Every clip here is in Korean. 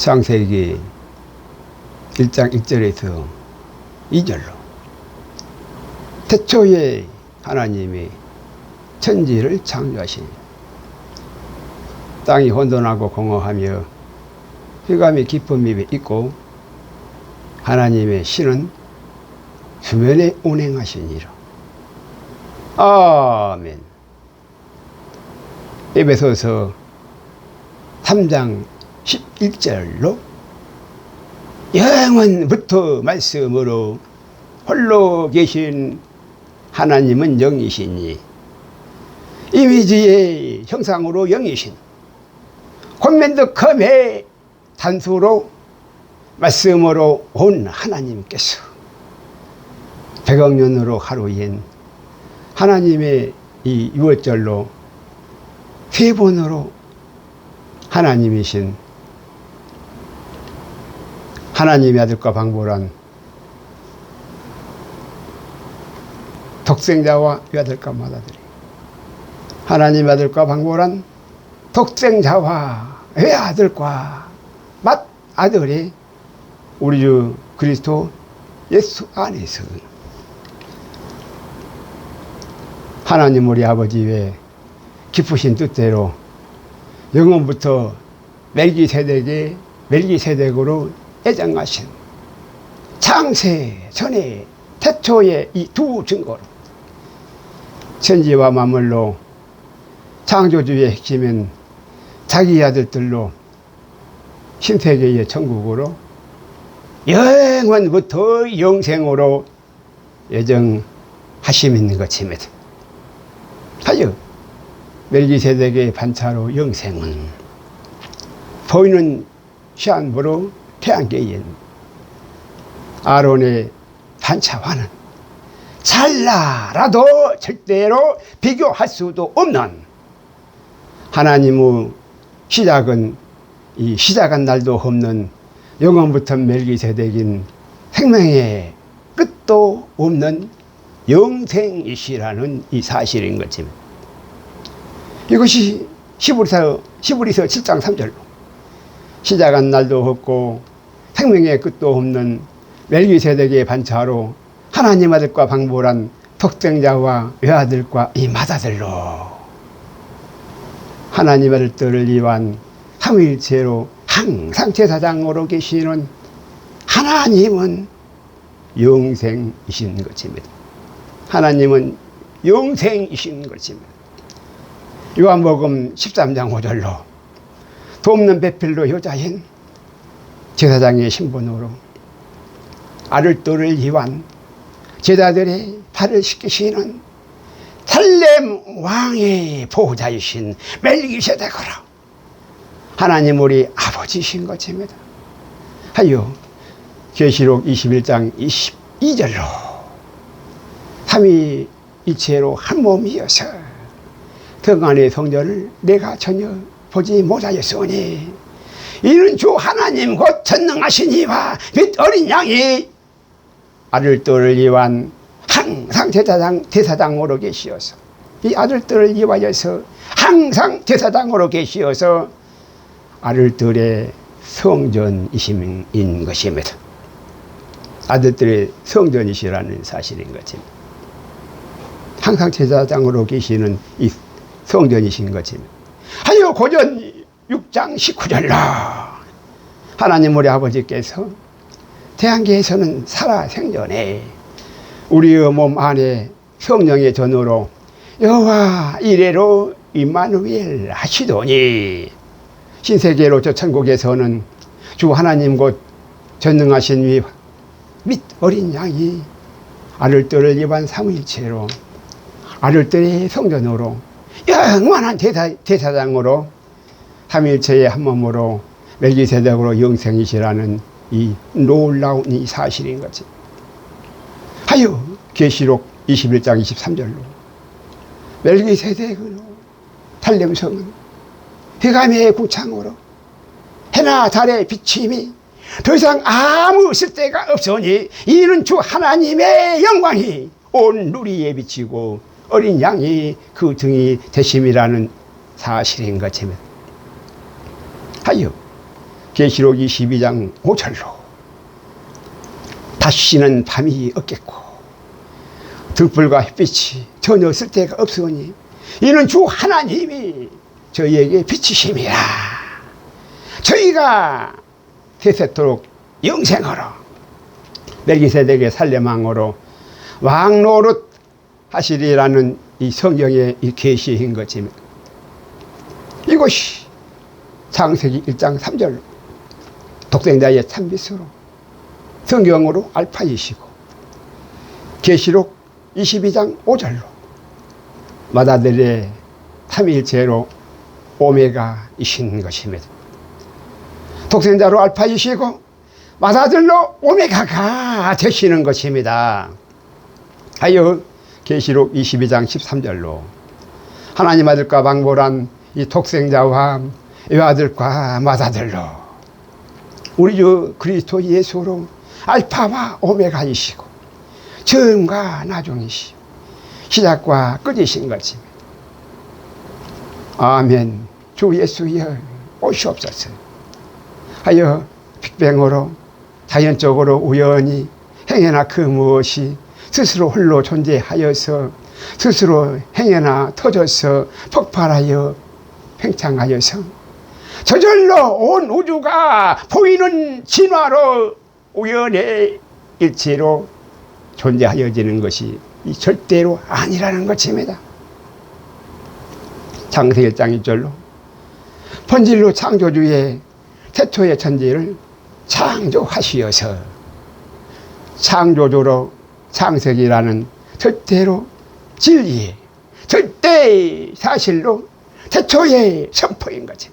창세기 1장 1절에서 2절로 태초에 하나님이 천지를 창조하시니 땅이 혼돈하고 공허하며 흑암이 깊은 잎에 있고 하나님의 신은 수면에 운행하시니라. 아멘. 에베소서 3장 11절로 영원부터 말씀으로 홀로 계신 하나님은 영이시니 이미지의 형상으로 영이신 권면도 컴의 단수로 말씀으로 온 하나님께서 100억 년으로 하루인 하나님의 이 유월절로 세 번으로 하나님이신 하나님의 아들과 방보란 독생자와 외아들과 맏아들이 하나님의 아들과 방보란 독생자와 외아들과 맏아들이 우리 주 그리스도 예수 안에서 하나님 우리 아버지의 기쁘신 뜻대로 영원부터 멜기세덱으로 예정하신 창세 전에 태초의 이 두 증거로 천지와 만물로 창조주의 핵심인 자기 아들들로 신세계의 천국으로 영원부터 영생으로 예정하심 것입니다. 하여 멜기세덱의 반차로 영생은 보이는 시한부로 태양계인 아론의 반차와는 찰나라도 절대로 비교할 수도 없는 하나님의 시작은 이 시작한 날도 없는 영원부터 멜기세덱인 생명의 끝도 없는 영생이시라는 이 사실인 것입니다. 이것이 히브리서 7장 3절로 시작한 날도 없고 생명의 끝도 없는 멜기세덱의 반차로 하나님 아들과 방보란 독생자와 외아들과 이 맏아들로 하나님 아들들을 위한 삼위일체로 항상 제사장으로 계시는 하나님은 영생이신 것입니다. 하나님은 영생이신 것입니다. 요한복음 13장 5절로 돕는 베필로 여자인 제사장의 신분으로 아들들을 위한 제자들의 발을 씻기시는 살렘 왕의 보호자이신 멜기세덱으로 하나님 우리 아버지신 것입니다. 하여 계시록 21장 22절로 삼위일체로 한 몸이어서 등간의 성전을 내가 전혀 보지 못하였으니 이는 주 하나님 곧 전능하신 이와 및 어린 양이 아들들을 위한 항상 제사장으로 계시어서 이 아들들을 위하여서 항상 제사장으로 계시어서 아들들의 성전이신 것입니다. 아들들의 성전이시라는 사실인 것입니다. 항상 제사장으로 계시는 이 성전이신 것입니다. 하여 고전 6장 19절로 하나님 우리 아버지께서 태양계에서는 살아 생전에 우리의 몸 안에 성령의 전으로 여호와 이레로 임마누엘 하시더니 신세계로 저 천국에서는 주 하나님 곧 전능하신 위 및 어린 양이 아들들을 위한 삼위일체로 아들들의 성전으로 영원한 제사장으로 삼위일체의 한 몸으로 멜기세덱으로 영생이시라는 이 놀라운 이 사실인 거지. 하여 계시록 21장 23절로 멜기세덱으로 살렘성은 흑암의 구창으로 해나 달의 비침이 더 이상 아무 쓸데가 없으니 이는 주 하나님의 영광이 온 누리에 비치고 어린 양이 그 등이 되심이라는 사실인 것입니다. 하여 계시록 22장 5절로 다시는 밤이 없겠고 등불과 햇빛이 전혀 쓸데가 없으니 이는 주 하나님이 저희에게 비치심이라. 저희가 세세토록 영생으로 멜기세덱의 살렘왕으로 왕노릇 하시리라는 이 성경의 이 계시인 것입니다. 이것이 창세기 1장 3절로 독생자의 참빛으로 성경으로 알파이시고 계시록 22장 5절로 마다들의 삼위일체로 오메가이신 것입니다. 독생자로 알파이시고 마다들로 오메가가 되시는 것입니다. 하여 계시록 22장 13절로 하나님 아들과 방보란 이 독생자와 외아들과 마다들로 우리 주 그리스도 예수로 알파와 오메가이시고 처음과 나중이시고 시작과 끝이신 것입니다. 아멘. 주 예수여 오시옵소서. 하여 빅뱅으로 자연적으로 우연히 행여나 그 무엇이 스스로 홀로 존재하여서 스스로 행여나 터져서 폭발하여 팽창하여서 저절로 온 우주가 보이는 진화로 우연의 일체로 존재하여지는 것이 절대로 아니라는 것입니다. 창세기 1장 1절로 본질로 창조주의 태초의 천지를 창조하시어서 창조주로 창세기라는 절대로 진리의 절대 사실로 태초의 선포인 거지.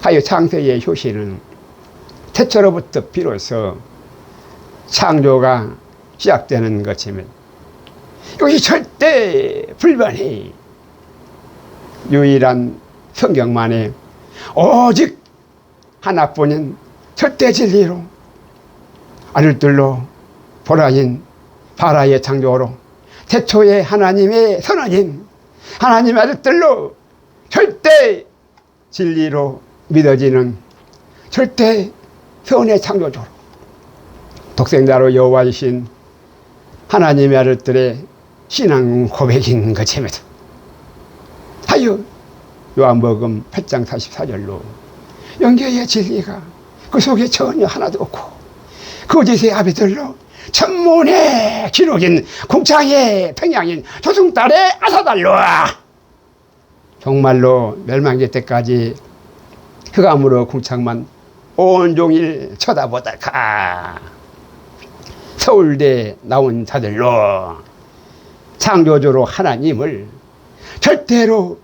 하여 창세기의 효시는 태초로부터 비로소 창조가 시작되는 것이면 이것이 절대 불변의 유일한 성경만의 오직 하나뿐인 절대 진리로 아들들로 보라인 바라의 창조로 태초의 하나님의 선언인 하나님의 아들들로 절대 진리로 믿어지는 절대 선의 창조주로 독생자로 여호와이신 하나님의 아들들의 신앙 고백인 것입니다. 하여 요한복음 8장 44절로 영계의 진리가 그 속에 전혀 하나도 없고 거짓의 아비들로 천문의 기록인 궁창의 평양인 조승달의 아사달로 정말로 멸망기 때까지 흑암으로 궁창만 온종일 쳐다보다가 서울대 나온 자들로 창조주로 하나님을 절대로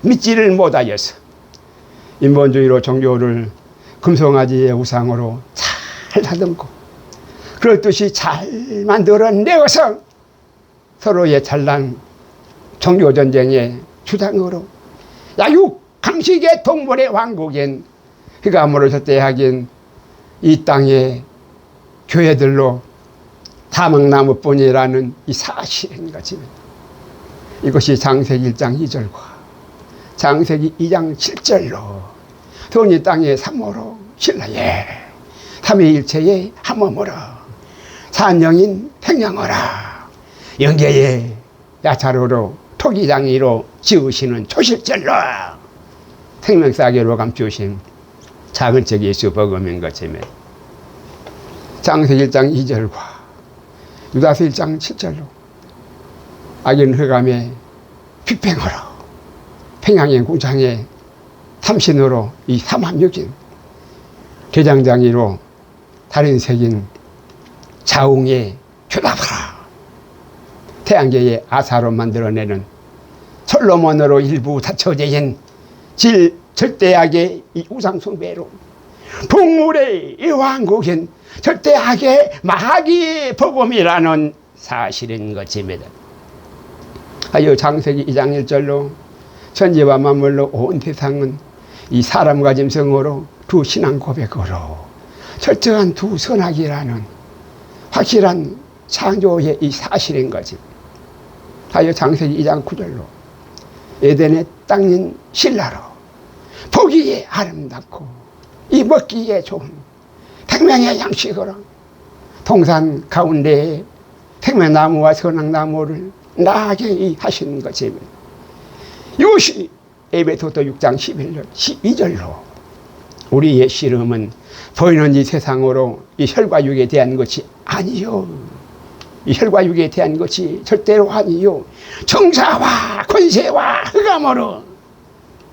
믿지를 못하여서 인본주의로 종교를 금송아지의 우상으로 잘 다듬고 그렇듯이 잘 만들어내어서 서로의 찬란 종교전쟁의 주장으로 야육 강식의 동물의 왕국인 흑암으로 절대하긴 이 땅의 교회들로 사막나무뿐이라는 이 사실인 것입니다. 이것이 창세기 1장 2절과 창세기 2장 7절로 돈이 땅의 삼모로 신라에 삼위일체의 한몸으로 산영인 평양어라 영계의 야차로로 토기장이로 지으시는 초실절로 생명사계로 감추신 작은 책 예수 복음인 것이며 창세기 1장 2절과 유다서 1장 7절로 악인 흑암의 빅뱅으로 평양의 궁창의 삼신으로 이 삼합육인 대장장이로 달인색인 자웅의 효다브라 태양계의 아사로 만들어내는 솔로몬으로 일부 다처제인 절대악의 이 우상숭배로 동물의 이 왕국인 절대악의 마귀 복음이라는 사실인 것입니다. 하여 창세기 2장 1절로 천지와 만물로 온 세상은 이 사람과 짐승으로 두 신앙 고백으로 철저한 두 선악이라는 확실한 창조의 이 사실인 거지. 하여 창세기 2장 9절로 에덴의 땅인 신라로 보기에 아름답고 이 먹기에 좋은 생명의 양식으로 동산 가운데에 생명나무와 선악나무를 나게 하시는 것입니다. 이것이 에베소서 6장 11절 12절로 우리의 씨름은 보이는 이 세상으로 이 혈과 육에 대한 것이 아니요, 이 혈과 육에 대한 것이 절대로 아니요, 정사와 권세와 흑암으로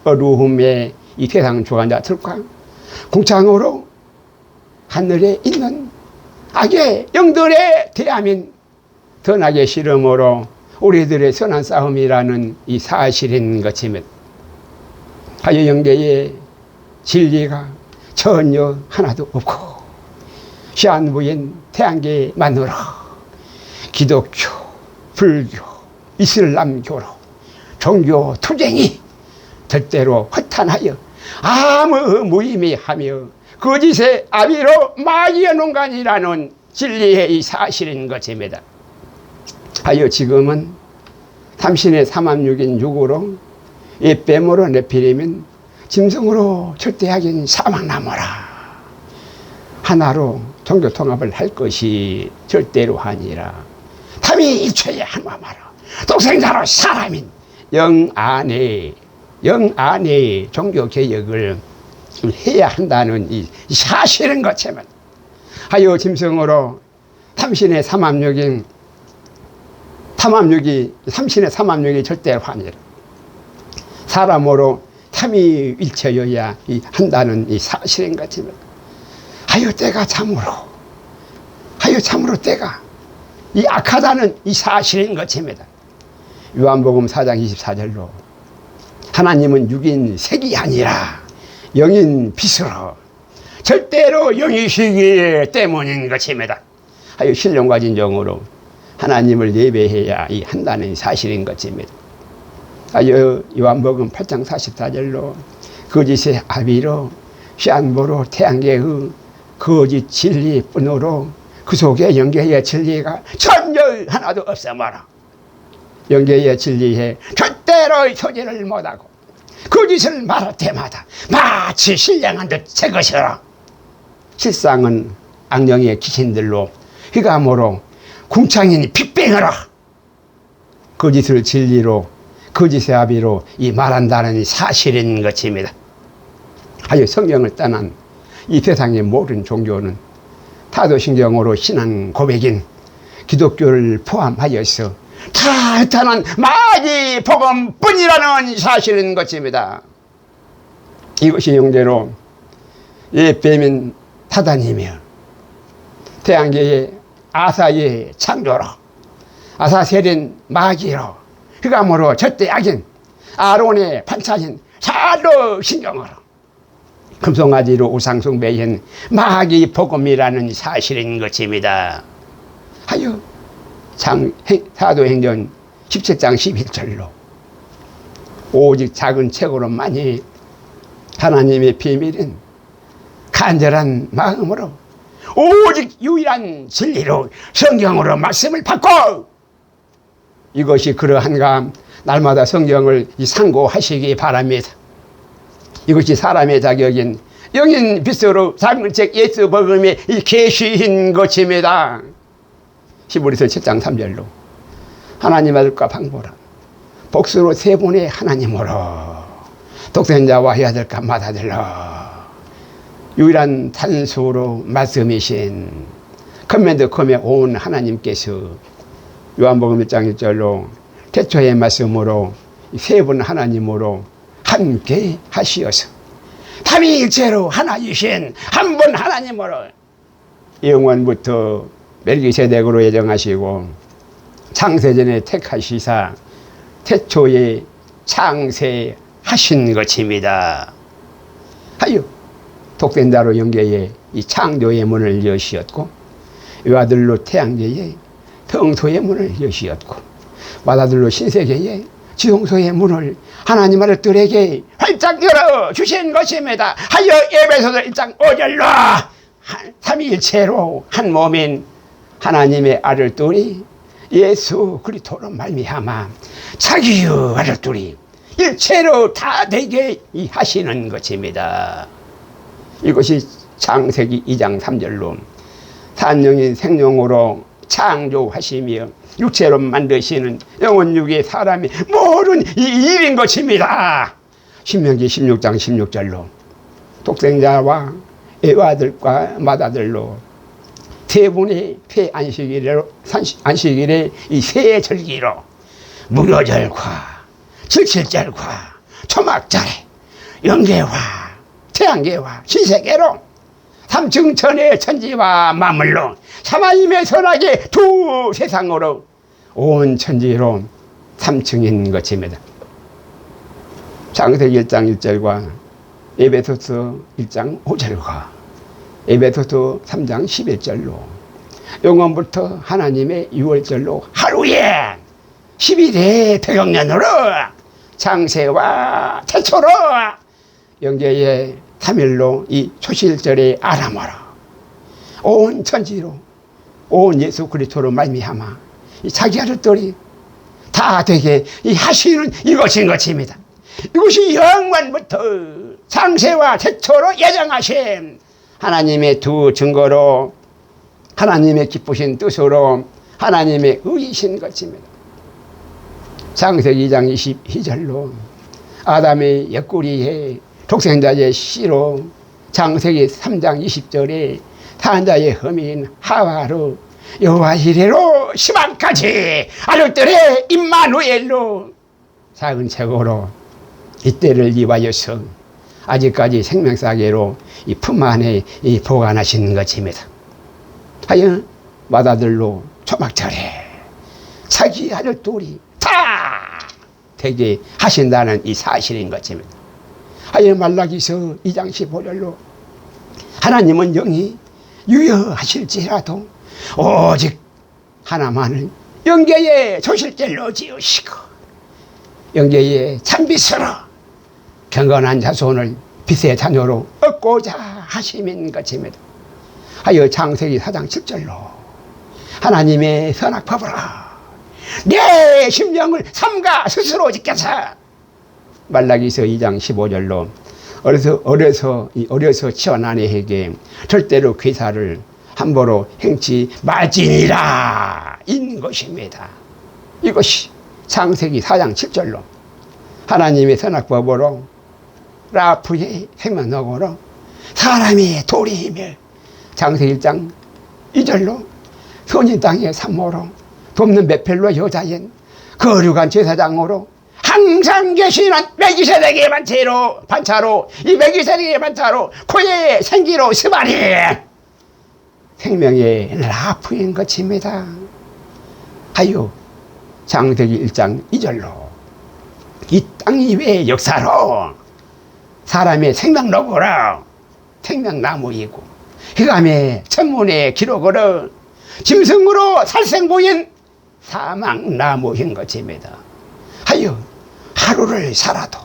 어두움의 이 세상 주관자들과 궁창으로 하늘에 있는 악의 영들의 대함인 선악의 씨름으로 우리들의 선한 싸움이라는 이 사실인 것입니다. 하여 영계의 진리가 전혀 하나도 없고 시한부인 태양계만으로 기독교, 불교, 이슬람교로 종교 투쟁이 절대로 허탄하여 아무 무의미하며 거짓의 아비로 마귀의 농간이라는 진리의 이 사실인 것입니다. 하여 지금은 삼신의 삼합육인 육으로 이 뱀으로 네피림인 짐승으로 절대하긴 사망나무라 하나로 종교 통합을 할 것이 절대로 아니라 삼위일체의 한마마로 독생자로 사람인 영 안에 종교 개혁을 해야 한다는 이 사실인 것이면 하여 짐승으로 삼신의 삼합육이 삼신의 삼합육이 절대로 아니라 사람으로 삼위일체여야 한다는 이 사실인 것입니다. 하여 때가 참으로 때가 이 악하다는 이 사실인 것입니다. 요한복음 4장 24절로 하나님은 육인 색이 아니라 영인 빛으로 절대로 영이시기 때문인 것입니다. 하여 신령과 진정으로 하나님을 예배해야 한다는 사실인 것입니다. 하여 요한복음 8장 44절로 거짓의 아비로 시한부로 태양계의 거짓 진리뿐으로 그 속에 영계의 진리가 전혀 하나도 없어마라. 영계의 진리에 절대로 소지를 못하고 거짓을 말할 때마다 마치 신령한 듯 제 것이라 실상은 악령의 귀신들로 휘감으로 궁창인 빅뱅으로 거짓을 진리로 거짓의 아비로 말한다는 사실인 것입니다. 하여 성경을 떠난 이 세상의 모든 종교는 타도신경으로 신앙 고백인 기독교를 포함하여서 다 흩어난 마귀 복음뿐이라는 사실인 것입니다. 이것이 형제로 뱀인 사단이며 태양계의 아사의 창조로 아사셀인 마귀로 흑암으로 절대 악인 아론의 반차인 사도신경으로 금송아지로 우상숭배인 마귀 복음이라는 사실인 것입니다. 하여 사도행전 17장 11절로 오직 작은 책으로만이 하나님의 비밀인 간절한 마음으로 오직 유일한 진리로 성경으로 말씀을 받고 이것이 그러한가 날마다 성경을 상고하시기 바랍니다. 이것이 사람의 자격인 영인 빛으로 작은 책 예수 복음의 계시인 것입니다. 히브리서 7장 3절로 하나님 아들과 방보라 복수로 세 분의 하나님으로 독생자와 아들과 맏아들로 유일한 탄수로 말씀이신 커맨드 컴에 온 하나님께서 요한복음 1장 1절로 태초의 말씀으로 세 분 하나님으로 함께 하시어서 삼위일체로 하나이신 한 분 하나님으로 영원부터 멜기세덱으로 예정하시고 창세전에 택하시사 태초에 창세하신 것입니다. 하여 독생자로 영계의 이 창조의 문을 여시었고 외아들로 태양계의 성소의 문을 여시었고 맏아들로 신세계의 지성소의 문을 하나님 아들들에게 활짝 열어주신 것입니다. 하여 에베소서 1장 5절로 삼위일체로 한 몸인 하나님의 아들들이 예수 그리스도로 말미암아 자기의 아들들이 일체로 다 되게 하시는 것입니다. 이것이 창세기 2장 3절로 산영인 생명으로 창조하시며 육체로 만드시는 영혼육의 사람이 모든 이 일인 것입니다. 신명기 16장 16절로 독생자와 애와들과 맏아들로 세 분의 폐 안식일의 이 세 절기로 무교절과 칠칠절과 초막절에 영계와 태양계와 신세계로 삼층천의 천지와 만물로 하나님의 선하게 두 세상으로 온 천지로 삼층인 것입니다. 창세기 1장 1절과 에베소서 1장 5절과 에베소서 3장 11절로 영원부터 하나님의 6월절로 하루에 11회 태경년으로 창세와 태초로 영계의 3일로 이 초실절의 아람으로 온 천지로 온 예수 그리스도로 말미암아 이 자기 아들들이 다 되게 하시는 이것인 것입니다. 이것이 영원부터 창세와 태초로 예정하신 하나님의 두 증거로 하나님의 기쁘신 뜻으로 하나님의 의이신 것입니다. 창세기 2장 22절로 아담의 옆구리에 독생자의 씨로 창세기 3장 20절에 탄자의 흠인 하와로 여호와 이레로 시방까지 아들들의 임마누엘로 작은 책으로 이때를 이와여서 아직까지 생명사계로 이 품 안에 보관하시는 것입니다. 하여 맏아들로 초막절에 자기 아들 둘이 다 되게 하신다는 이 사실인 것입니다. 하여 말라기서 2장 15절로 하나님은 영이 유효하실지라도 오직 하나만을 영계의 조실절로 지으시고 영계의 참빛으로 경건한 자손을 빛의 자녀로 얻고자 하심인 것입니다. 하여 창세기 4장 7절로 하나님의 선악법으로 내 심령을 삼가 스스로 지켜서 말라기서 2장 15절로 어려서 치어난 애에게 절대로 괴사를 함부로 행치 말지니라 인 것입니다. 이것이 창세기 4장 7절로 하나님의 선악법으로 라프의 생명력으로 사람이 도리이며 창세기 1장 2절로 선인 땅의 산모로 돕는 베펠로 여자인 거룩한 제사장으로 항상 계시는 멜기세덱의 반차로 이 멜기세덱의 반차로 그의 생기로 스바리 생명의 라프인 것입니다. 하여 창세기 1장 2절로 이 땅 위의 역사로 사람의 생명록으로 생명나무이고 흑암의 천문의 기록으로 짐승으로 살생보인 사망나무인 것입니다. 하여 하루를 살아도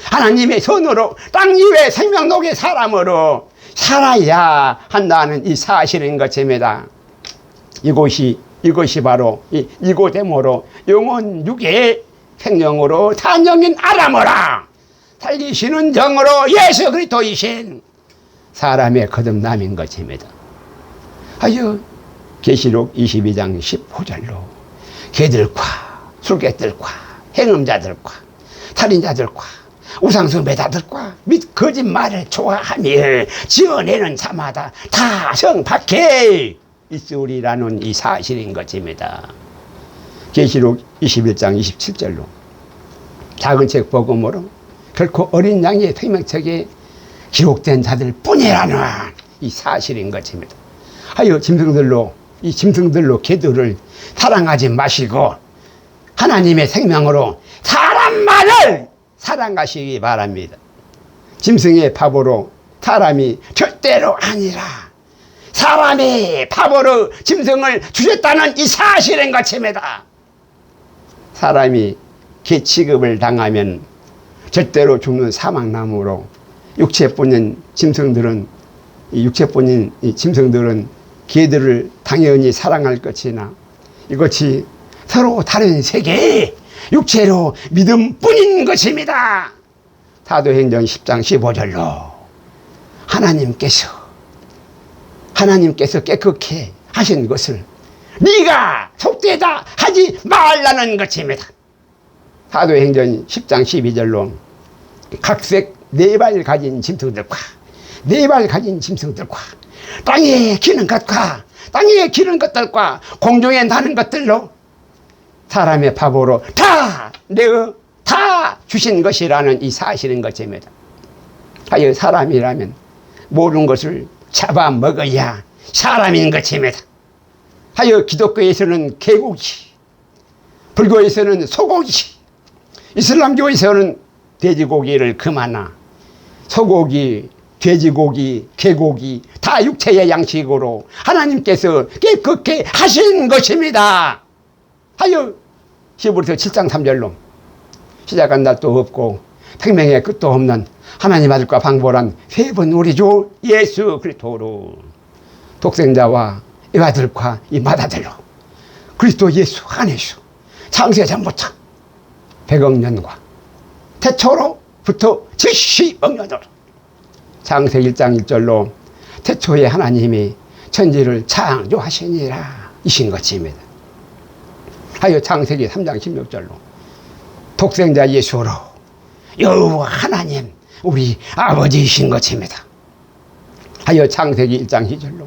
하나님의 손으로 땅 위의 생명록의 사람으로 살아야 한다는 이 사실인 것입니다. 이것이 바로 이고됨으로 영혼 육의 생명으로 탄영인 아람어라 살리시는 정으로 예수 그리스도이신 사람의 거듭남인 것입니다. 하여 계시록 22장 15절로 개들과 술객들과 행음자들과 살인자들과 우상숭배자들과 및 거짓말을 좋아하며 지어내는 자마다 다 성박해 있으리라는 이 사실인 것입니다. 계시록 21장 27절로 작은 책 복음으로 결코 어린 양의 생명책에 기록된 자들 뿐이라는 이 사실인 것입니다. 하여 짐승들로 개들을 사랑하지 마시고 하나님의 생명으로 사람만을 사랑하시기 바랍니다. 짐승의 밥으로 사람이 절대로 아니라 사람이 밥으로 짐승을 주셨다는 이 사실인 것입니다. 사람이 개 취급을 당하면 절대로 죽는 사망나무로 육체뿐인 짐승들은 개들을 당연히 사랑할 것이나 이것이 서로 다른 세계에 육체로 믿음뿐인 것입니다. 사도행전 10장 15절로 하나님께서 깨끗게 하신 것을 네가 속되다 하지 말라는 것입니다. 사도행전 10장 12절로 각색 4발 가진 짐승들과 4발 가진 짐승들과 땅에 기는 것과 땅에 기는 것들과 공중에 나는 것들로 사람의 밥으로 다 주신 것이라는 이 사실인 것입니다. 하여 사람이라면 모든 것을 잡아먹어야 사람인 것입니다. 하여 기독교에서는 개고기, 불교에서는 소고기, 이슬람교에서는 돼지고기를 금하나 소고기, 돼지고기, 개고기 다 육체의 양식으로 하나님께서 깨끗게 하신 것입니다. 하여 히브리서 7장 3절로 시작한 날도 없고 생명의 끝도 없는 하나님 아들과 방보란 세 번 우리 주 예수 그리스도로 독생자와 이 아들과 이 맏아들로 그리스도 예수 안에서 창세 전부터 100억 년과 태초로부터 70억 년으로 창세 1장 1절로 태초에 하나님이 천지를 창조하시니라 이신 것입니다. 하여 창세기 3장 16절로 독생자 예수로 여호와 하나님 우리 아버지이신 것입니다. 하여 창세기 1장 2절로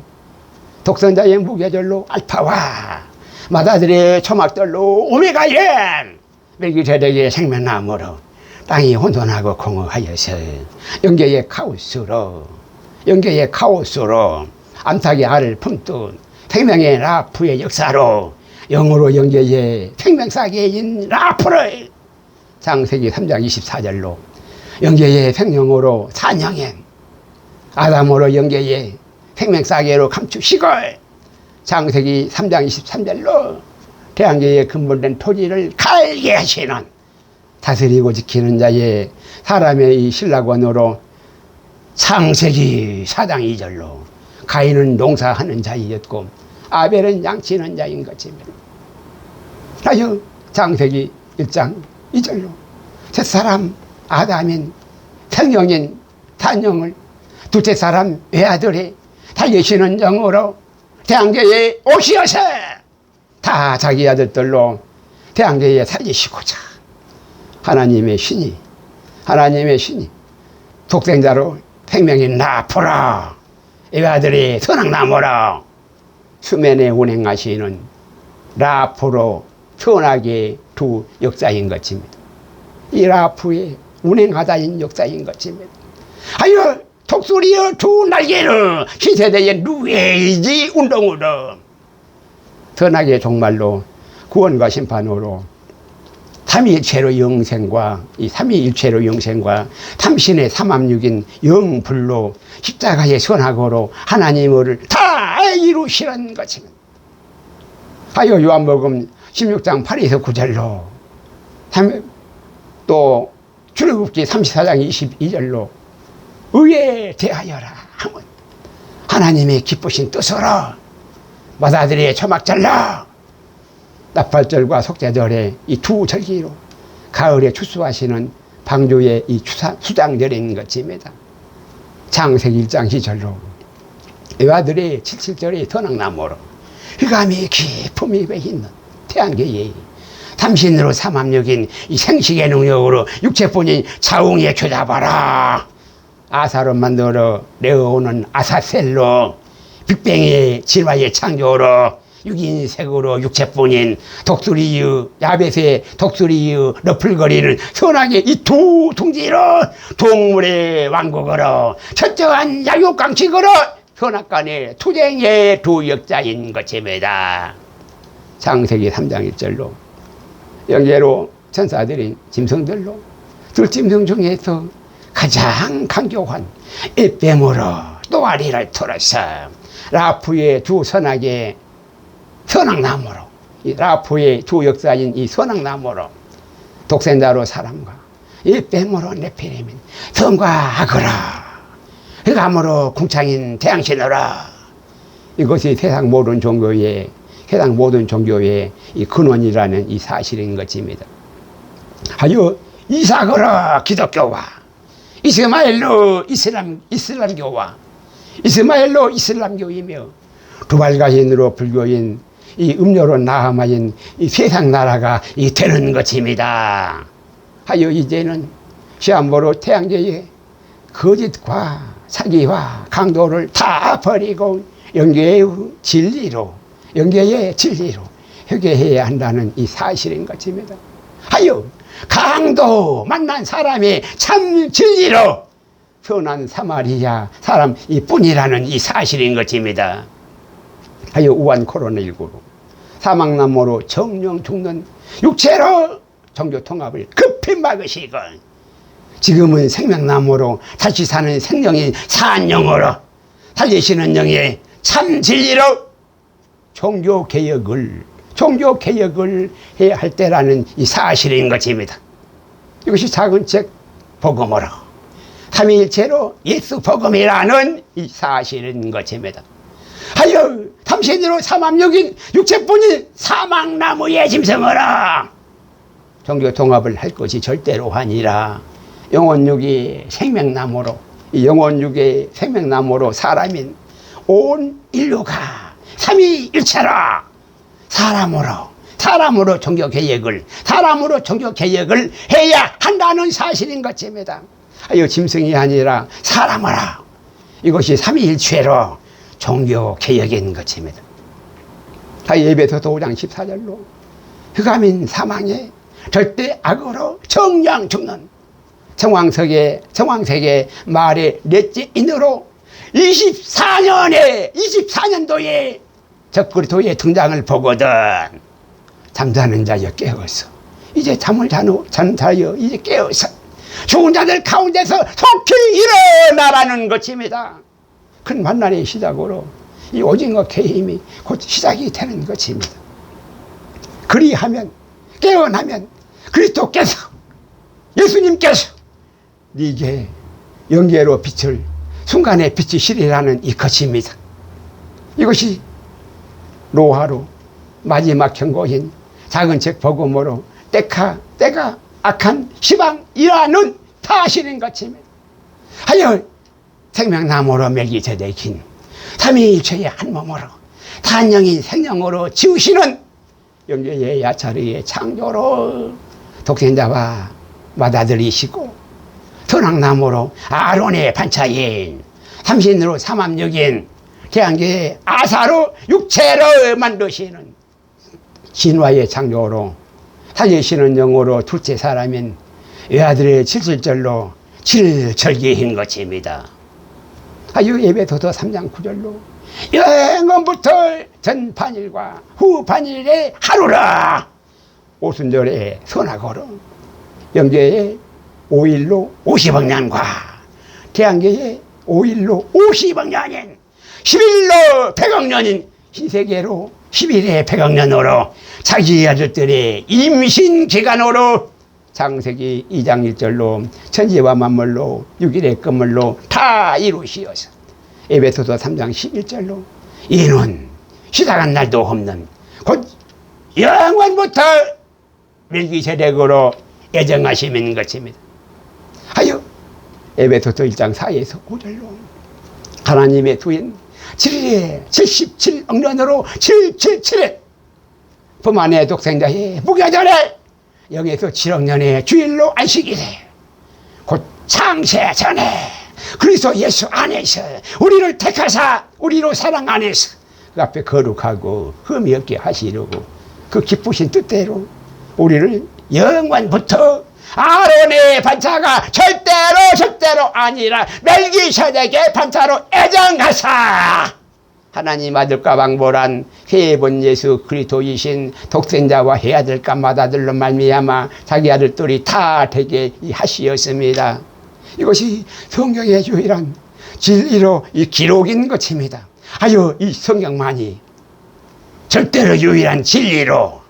독생자의 무게절로 알파와 맏아들의 초막절로 오메가엔 멜기세덱의 생명나무로 땅이 혼돈하고 공허하여서 영계의 카오스로 암탉의 알을 품듯 생명의 라프의 역사로 영으로 영계의 생명사계인 라프를 창세기 3장 24절로 영계의 생명으로 산영엔 아담으로 영계의 생명사계로 감추시고 창세기 3장 23절로 태양계의 근본된 토지를 갈게 하시는 다스리고 지키는 자의 사람의 이 신라권으로 창세기 4장 2절로 가인은 농사하는 자이었고 아벨은 양치는 자인 것입니다. 하여 창세기 1장 2절로 첫사람 아담인 생명인 단영을 둘째 사람 외아들이 달리시는 영으로 태양계에 오시어서 다 자기 아들들로 태양계에 살리시고자 하나님의 신이 독생자로 생명인 라프로 외아들이 선악나무로 수면에 운행하시는 라프로 선악의 두 역사인 것입니다. 이 라프의 운행하다인 역사인 것입니다. 하여 독수리의 두 날개를 시세대의 뉴에이지 운동으로 선악의 종말로 구원과 심판으로 삼위일체로 영생과 이 삼위일체로 영생과 삼신의 삼합육인 영불로 십자가의 선악으로 하나님을 다 이루시는 것입니다. 하여 요한복음 16장 8에서 9절로 또 출애굽기 34장 22절로 의에 대하여라 하면 하나님의 기쁘신 뜻으로 맏아들의 초막절로 나팔절과 속죄절의 이 두 절기로 가을에 추수하시는 방주의 이 수장절인 것입니다. 창세기 1장 2절로 외아들의 77절의 선악나무로 흑암이 깊음이 배있는 태양계에 삼신으로 삼합육인 이 생식의 능력으로 육체뿐인 자웅에 교잡아라 아사로 만들어 내어오는 아사셀로 빅뱅의 진화의 창조로 육인색으로 육체뿐인 독수리의 야벳의 독수리의 너플거리는 선악의 이 두 둥지로 동물의 왕국으로 철저한 약육강식으로 선악간의 투쟁의 두 역자인 것입니다. 창세기 3장 1절로 영계로 천사들인 짐승들로 들짐승 중에서 가장 강교한 에뱀으로 또아리를 틀어서 라프의 두 선악의 선악나무로 이 라프의 두 역사인 이 선악나무로 독생자로 사람과 에뱀으로 네피림인 성과 악으로 흑암으로 궁창인 태양신으로 이것이 세상 모든 종교의 이 근원이라는 이 사실인 것입니다. 하여 이삭으로 기독교와 이스마엘로 이슬람교와 이스마엘로 이슬람교이며 두발가인으로 불교인 이 음료로 나아마인 이 세상 나라가 되는 것입니다. 하여 이제는 시한부로 태양계의 거짓과 사기와 강도를 다 버리고 영계의 진리로 회개해야 한다는 이 사실인 것입니다. 하여 강도 만난 사람이 참 진리로 선한 사마리아 사람 뿐이라는 이 사실인 것입니다. 하여 우한 코로나19로 사망나무로 정령 죽는 육체로 종교 통합을 급히 막으시고 지금은 생명나무로 다시 사는 생명인 산영으로 살리시는 영의 참 진리로 종교개혁을 해야 할 때라는 이 사실인 것입니다. 이것이 작은 책 복음으로 삼위일체로 예수 복음이라는 이 사실인 것입니다. 하여 삼신으로 삼합육인 육체뿐인 사망나무의 짐승으로 종교 통합을 할 것이 절대로 아니라 영혼육이 생명나무로 이 영혼육의 생명나무로 사람인 온 인류가 삼위일체로 사람으로 종교개혁을 해야 한다는 사실인 것입니다. 하여 짐승이 아니라 사람으로 이것이 삼위일체로 종교개혁인 것입니다. 에베소서 5장 14절로 흑암인 사망에 절대 악으로 정령 죽는 정황석의 말의 넷째 인으로 24년도에 적그리스도의 등장을 보거든 잠자는 자여 깨어서 이제 잠을 자는 자여 이제 깨어서 죽은 자들 가운데서 속히 일어나라는 것입니다. 큰 만난의 시작으로 이 오징어 게임이 곧 시작이 되는 것입니다. 그리하면 깨어나면 그리스도께서 예수님께서 네게 영계로 빛을 순간에 비치시리라는 이 것입니다. 이것이 로하로 마지막 경고인 작은 책 복음으로 때가 악한 시방이라는 사실인 것입니다. 하여 생명나무로 멜기세덱인 삼위일체의 한 몸으로 단영인 생명으로 지으시는 영계의 야차르의 창조로 독생자와 맏아들이시고 선악나무로 아론의 반차인 삼신으로 삼합육인 태양계의 아사로 육체로 만드시는 진화의 창조로 살리시는 영으로 둘째 사람인 외아들의 칠칠절로 칠절기인 것입니다. 하여 에베소서 3장 9절로 영원부터 전반일과 후반일의 하루라 오순절에 선악으로 영계의 5일로 50억 년과 태양계의 5일로 50억 년인 10일로 100억 년인 신세계로 10일에 100억 년으로 자기 아들들의 임신 기간으로 창세기 2장 1절로 천지와 만물로 6일의 끝물로 다 이루시어서 에베소서 3장 11절로 이는 시작한 날도 없는 곧 영원부터 멜기세덱으로 예정하시는 것입니다. 하여 에베소서 1장 4에서 5절로 하나님의 두인 7일에 77억 년으로 777일 부만의 독생자의 무교절에 0에서 7억 년의 주일로 안식일에 곧 창세 전에 그리스도 예수 안에서 우리를 택하사 우리로 사랑 안에서 그 앞에 거룩하고 흠이 없게 하시려고 그 기쁘신 뜻대로 우리를 영원부터 아론의 반차가 절대로 아니라 멜기세덱의 반차로 애정하사 하나님 아들과 방보란 회본 예수 그리스도이신 독생자와 해아들과 맏아들로 말미암아 자기 아들들이 다 되게 하시었습니다. 이것이 성경의 유일한 진리로 이 기록인 것입니다. 하여 이 성경만이 절대로 유일한 진리로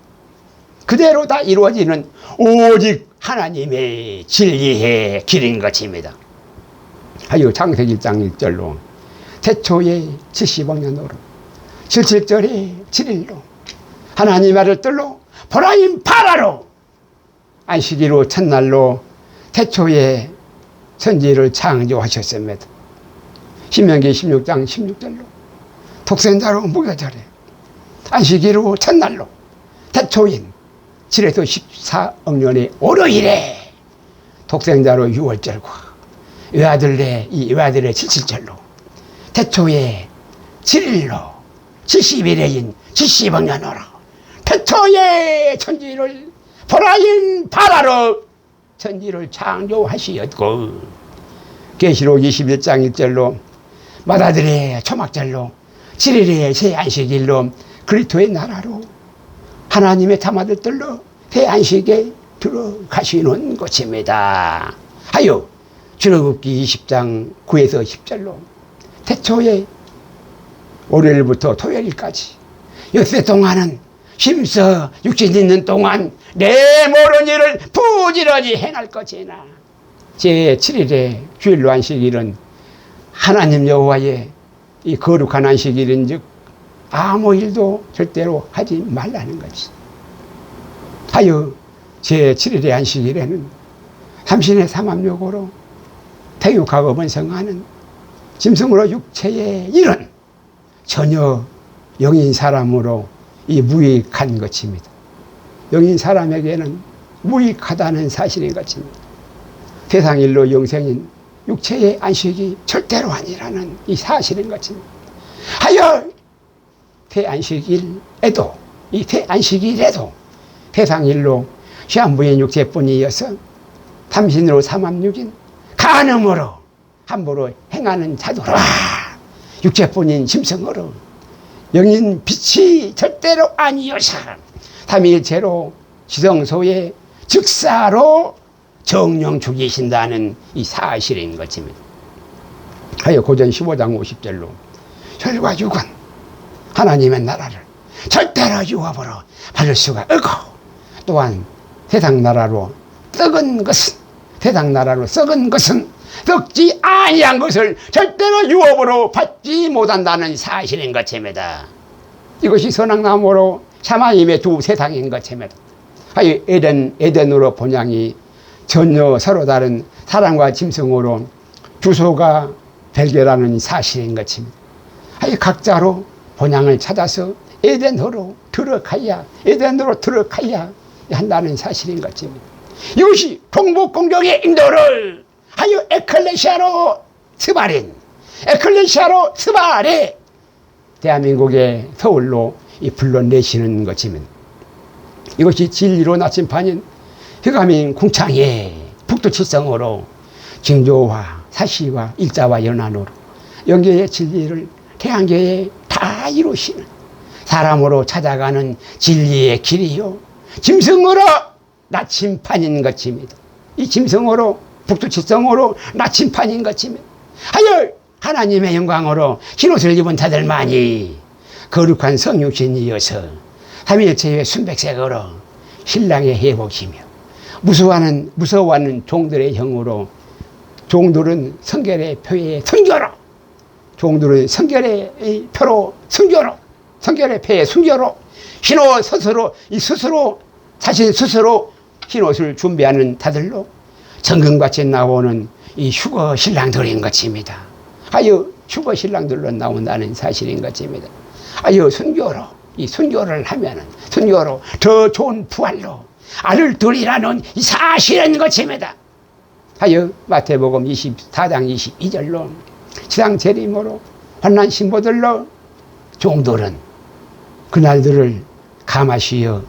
그대로 다 이루어지는 오직 하나님의 진리의 길인 것입니다. 하여 창세기 1장 1절로 태초에 70억 년으로 77절에 7일로 하나님 아들들로 보라임 파라로 안식일로 첫날로 태초에 천지를 창조하셨습니다. 신명기 16장 16절로 독생자로 무교절에 안식일로 첫날로 태초인 지뢰도 14억년의 월요일에 독생자로 6월절과 외아들의 77절로 태초에 7일로 70일에인 70억년으로 태초에 천지를 보라인 바라로 천지를 창조하시었고 계시록 21장 1절로 마다들의 초막절로 7일의 새 안식일로 그리스도의 나라로 하나님의 자마들들로 새 안식에 들어가시는 것입니다. 하여 출애굽기 20장 9에서 10절로 태초에 월요일부터 토요일까지 엿새 동안은 힘써 육신 있는 동안 내 모든 일을 부지런히 행할 것이나 제7일의 주일로 안식일은 하나님 여호와의 이 거룩한 안식일인즉 아무 일도 절대로 하지 말라는 것이. 하여 제7일의 안식일에는 삼신의 삼합력으로 태육하고 번성하는 짐승으로 육체의 일은 전혀 영인 사람으로 이 무익한 것입니다. 영인 사람에게는 무익하다는 사실인 것입니다. 세상 일로 영생인 육체의 안식이 절대로 아니라는 이 사실인 것입니다. 하여 대안식일에도 이 대안식일에도 세상 일로 시한부인 육체뿐이어서 삼신으로 삼합육인 간음으로 함부로 행하는 자도라 육체뿐인 짐승으로 영인 빛이 절대로 아니어서 삼위일체로 지성소의 즉사로 정령 죽이신다는 이 사실인 것입니다. 하여 고전 15장 50절로 혈과 육은 하나님의 나라를 절대로 유업으로 받을 수가 없고 또한 세상 나라로 썩은 것은 세상 나라로 썩은 것은 썩지 아니한 것을 절대로 유업으로 받지 못한다는 사실인 것입니다. 이것이 선악나무로 샤마임의 두 세상인 것입니다. 하여 에덴으로 본향이 전혀 서로 다른 사람과 짐승으로 주소가 별개라는 사실인 것입니다. 하여 각자로 본향을 찾아서 에덴으로 들어가야 한다는 사실인 것입니다. 이것이 동북공경의 인도를 하여 에클레시아로 스바레 대한민국의 서울로 불러내시는 것입니다. 이것이 진리로 나침판인 흑암인 궁창의 북두칠성으로 징조와 사시와 일자와 연한으로 영계의 진리를 태양계에 다 이루시는 사람으로 찾아가는 진리의 길이요 짐승으로 나침판인 것입니다. 이 짐승으로 북두칠성으로 나침판인 것입니다. 하여 하나님의 영광으로 흰옷을 입은 자들만이 거룩한 성육신이어서 삼위일체의 순백색으로 신랑의 회복이며 무서워하는 종들의 형으로 종들은 성결의 표의 순교로 종들은 성결의 표로 순교로 성결의 표의 순교로 흰옷 스스로 자신 스스로 흰옷을 준비하는 자들로 정금같이 나오는 이 휴거 신랑들인 것입니다. 하여 휴거 신랑들로 나온다는 사실인 것입니다. 하여 순교로 이 순교를 하면은 순교로 더 좋은 부활로 알을 두리라는 이 사실인 것입니다. 하여 마태복음 24장 22절로 지상 재림으로 환난 신보들로 종들은 그날들을 감하시어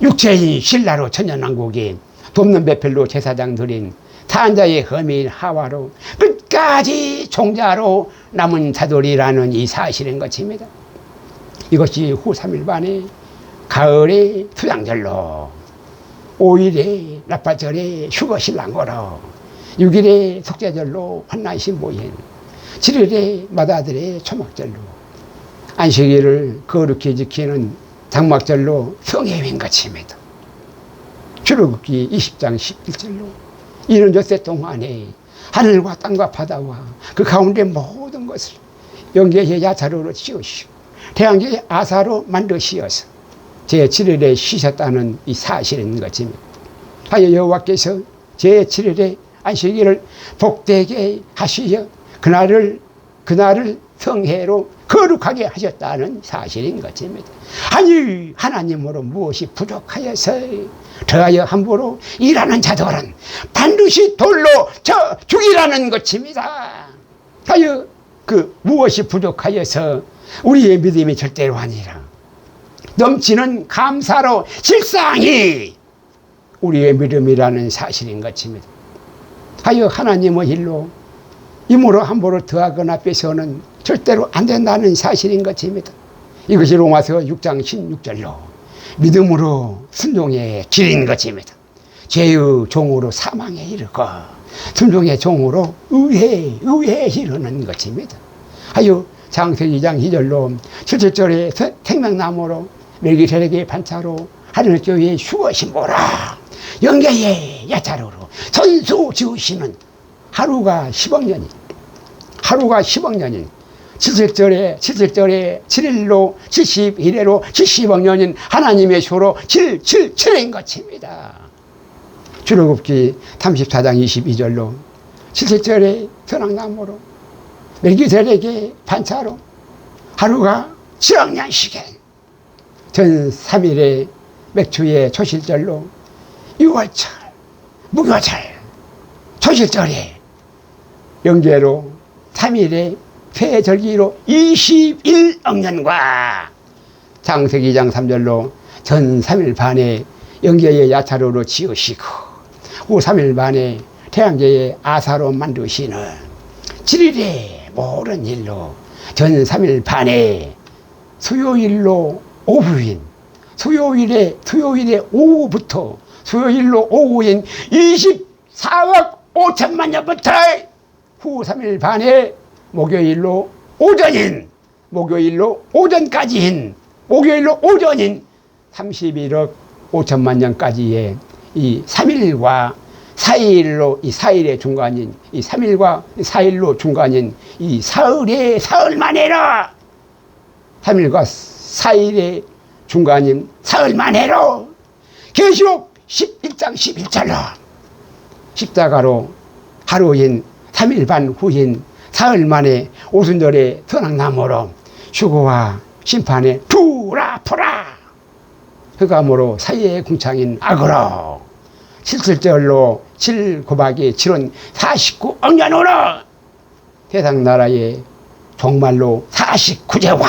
육체인 신라로 천년왕국에 돕는 배필로 제사장 드린 탄자의 험인 하와로 끝까지 종자로 남은 자들이라는 이 사실인 것입니다. 이것이 후 3일반에 가을의 수양절로 5일에 나팔절에 휴거신랑거로 6일에 속죄절로 환난신보인 7일에 마다들의 초막절로 안식일을 거룩히 지키는 장막절로 성회인 것입니다. 출애굽기 20장 11절로 이는 엿새 동안에 하늘과 땅과 바다와 그 가운데 모든 것을 영계의 야차로로 씌우시고 태양계의 아사로 만드시어서 제7일에 쉬셨다는 이 사실인 것입니다. 하여 여호와께서 제7일에 안식일을 복되게 하시어 그날을 성회로 거룩하게 하셨다는 사실인 것입니다. 아니 하나님으로 무엇이 부족하여서 더하여 함부로 일하는 자들은 반드시 돌로 쳐 죽이라는 것입니다. 하여 그 무엇이 부족하여서 우리의 믿음이 절대로 아니라 넘치는 감사로 실상이 우리의 믿음이라는 사실인 것입니다. 하여 하나님의 일로 임으로 함부로 더하거나 빼서는 절대로 안 된다는 사실인 것입니다. 이것이 로마서 6장 16절로 믿음으로 순종의 길인 것입니다. 죄의 종으로 사망에 이르고 순종의 종으로 의회에 이르는 것입니다. 하여 창세기 2장 2절로 7절에 생명나무로 멜기세덱의 반차로 하늘교회의 휴거신보라 영계의 야차로로 선수 지으시는 하루가 10억 년인 7절에 7일로 71회로 70억 년인 하나님의 수로 777인 것입니다. 출애굽기 34장 22절로 7절에 선악나무로 멜기세덱의 반차로 하루가 7억 년씩에 전 3일의 맥추의 초실절로 6월절 무교절 초실절에 영계로 3일의 폐절기로 21억 년과 창세기 2장 3절로 전 3일 반에 영계의 야차로로 지으시고 후 3일 반에 태양계의 아사로 만드시는 7일의 모든 일로 전 3일 반에 수요일로 오후인 수요일의 오후부터 수요일로 오후인 24억 5천만 년부터 후 3일 반에 목요일로 오전인 목요일로 오전인 31억 5천만 년까지의 이 3일과 4일로 이 4일의 중간인 이 3일과 4일로 중간인 이 사흘의 사흘 만에로 3일과 4일의 중간인 사흘 만에로 계시록 11장 11절로 십자가로 하루인 3일 반 후인 사흘 만에 오순절의 선악나무로 휴거와 심판의 투라푸라 흑암으로 사이의 궁창인 악으로 7절로 7 곱하기 7은 49억 년으로 세상 나라의 종말로 49제와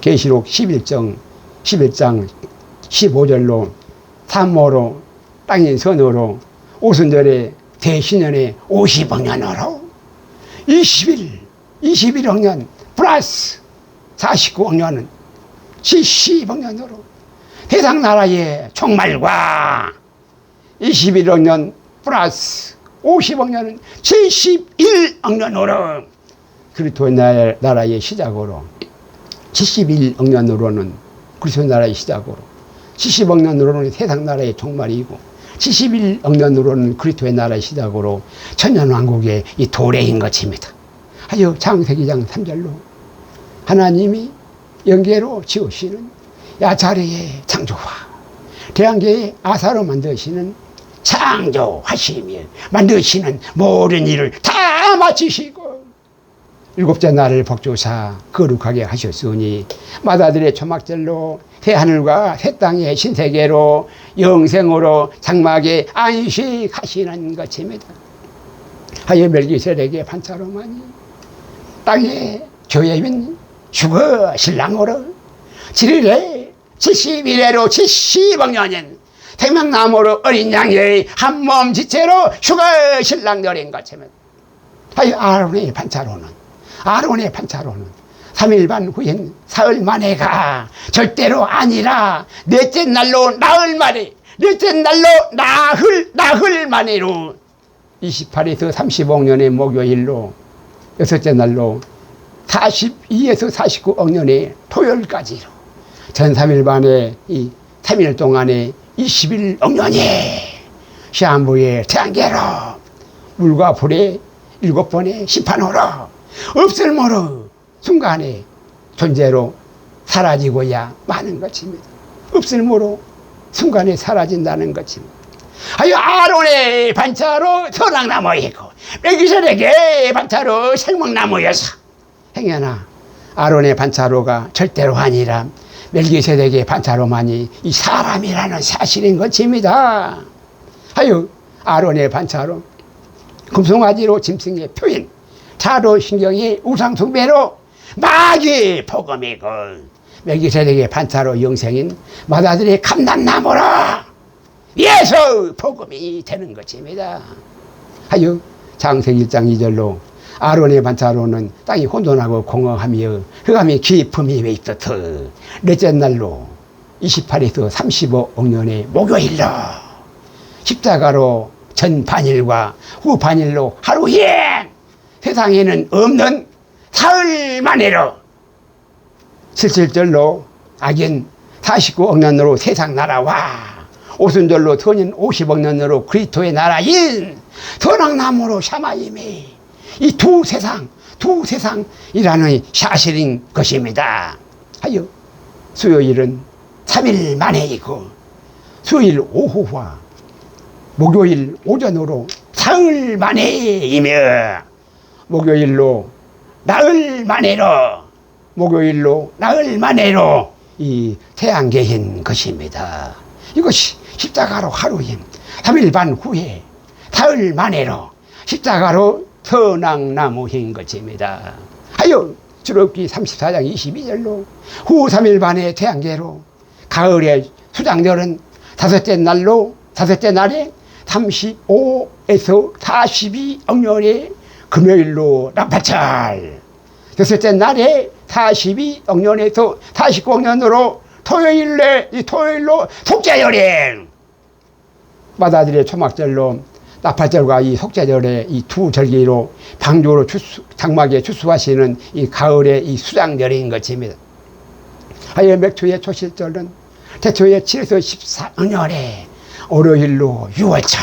계시록 11장 15절로 산모로 땅인 선으로 오순절의 대신년의 50억 년으로 21억 년 플러스 49억 년은 70억 년으로 세상 나라의 종말과 21억 년 플러스 50억 년은 71억 년으로 그리스도의 나라의 시작으로 71억 년으로는 그리스도의 나라의 시작으로 70억 년으로는 세상 나라의 종말이고 71억 년으로는 그리스도의 나라의 시작으로 천년왕국의 이 도래인 것입니다. 하여 창세기 2장 3절로 하나님이 영계로 지으시는 야차례의 창조와 태양계의 아사로 만드시는 창조하시며 만드시는 모든 일을 다 마치시고 일곱째 날을 복주사 거룩하게 하셨으니 마다들의 초막절로 새 하늘과 새 땅의 신세계로 영생으로 장막에 안식하시는 것입니다. 하여 멜기세덱의 반차로만이 땅의 교회인 휴거 신랑으로 7일에 71회로 70억 년인 생명나무로 어린 양의 한몸 지체로 휴거 신랑들인 것입니다. 하여 아론의 반차로는 3일 반 후인 사흘 만에가 절대로 아니라 넷째 날로 나흘 만에 나흘 만에로 28에서 35억 년의 목요일로 여섯째 날로 42에서 49억 년의 토요일까지로 전 3일 반에 이 3일 동안에 21억 년이 시한부의 태양계로 물과 불의 7번의 심판으로 없을모로 순간에 존재로 사라지고야 마는 것입니다. 없을모로 순간에 사라진다는 것입니다. 아유, 아론의 반차로 선악나무이고 멜기세덱의 반차로 생명나무여서 행여나 아론의 반차로가 절대로 아니라 멜기세덱의 반차로만이 이 사람이라는 사실인 것입니다. 아유, 아론의 반차로 금송아지로 짐승의 표현, 차로 신경의 우상숭배로 마귀 복음이고 멜기세덱의 반차로 영생인 마다들의 감람나무로 예수 복음이 되는 것입니다. 하여 창세기 1장 2절로 아론의 반차로는 땅이 혼돈하고 공허하며 흑암의 깊음이 왜 있었어. 넷째 날로 28에서 35억 년의 목요일로 십자가로 전 반일과 후 반일로 하루에 세상에는 없는 사흘 만에로 77절로 악인 49억 년으로 세상 나라와 오순절로 선인 50억 년으로 그리스도의 나라인 선악나무로 샤마임이 이 두 세상이라는 사실인 것입니다. 하여 수요일은 3일 만에이고 수요일 오후와 목요일 오전으로 사흘 만에이며 목요일로 나흘 만에로 이 태양계인 것입니다. 이것이 십자가로 하루인 3일 반 후에 사흘 만에로 십자가로 선악나무인 것입니다. 하여 출애굽기 34장 22절로 후 3일 반의 태양계로 가을의 수장절은 다섯째 날에 35에서 42억 년의 금요일로 나팔절, 여섯째 날에 42억 년에서 49억 년으로 토요일로 속죄절에 마다들의 초막절로 나팔절과 이 속죄절의 이 두 절기로 방주로 장막에 추수하시는 이 가을의 이 수장절인 것입니다. 하여 맥초의 초실절은 태초의 7에서 14년에 월요일로 6월절,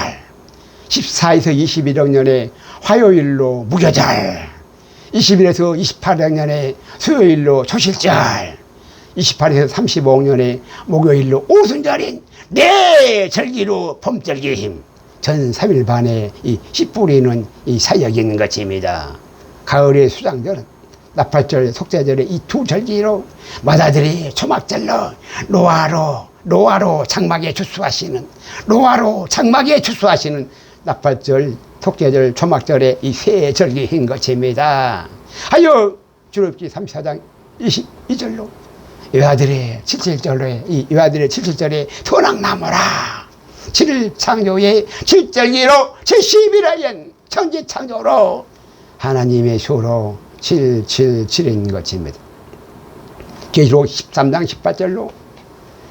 14에서 21억년에 화요일로 무교절, 21에서 28억년에 수요일로 초실절, 28에서 35억년에 목요일로 오순절인 네 절기로 봄절기임, 전 3일 반에 이 씨 뿌리는 이 사역인 것입니다. 가을의 수장절은 나팔절, 속죄절의 이 두 절기로 마다들이 초막절로 노아로 장막에 추수하시는 나팔절, 속죄절, 초막절의 이 세 절기인 것입니다. 하여 출애굽기 34장 22절로 여호와들의 77절에 선악나무라 7일 창조의 7절기로 70일의 천지 창조로 하나님의 수로 777인 것입니다. 계시록 13장 18절로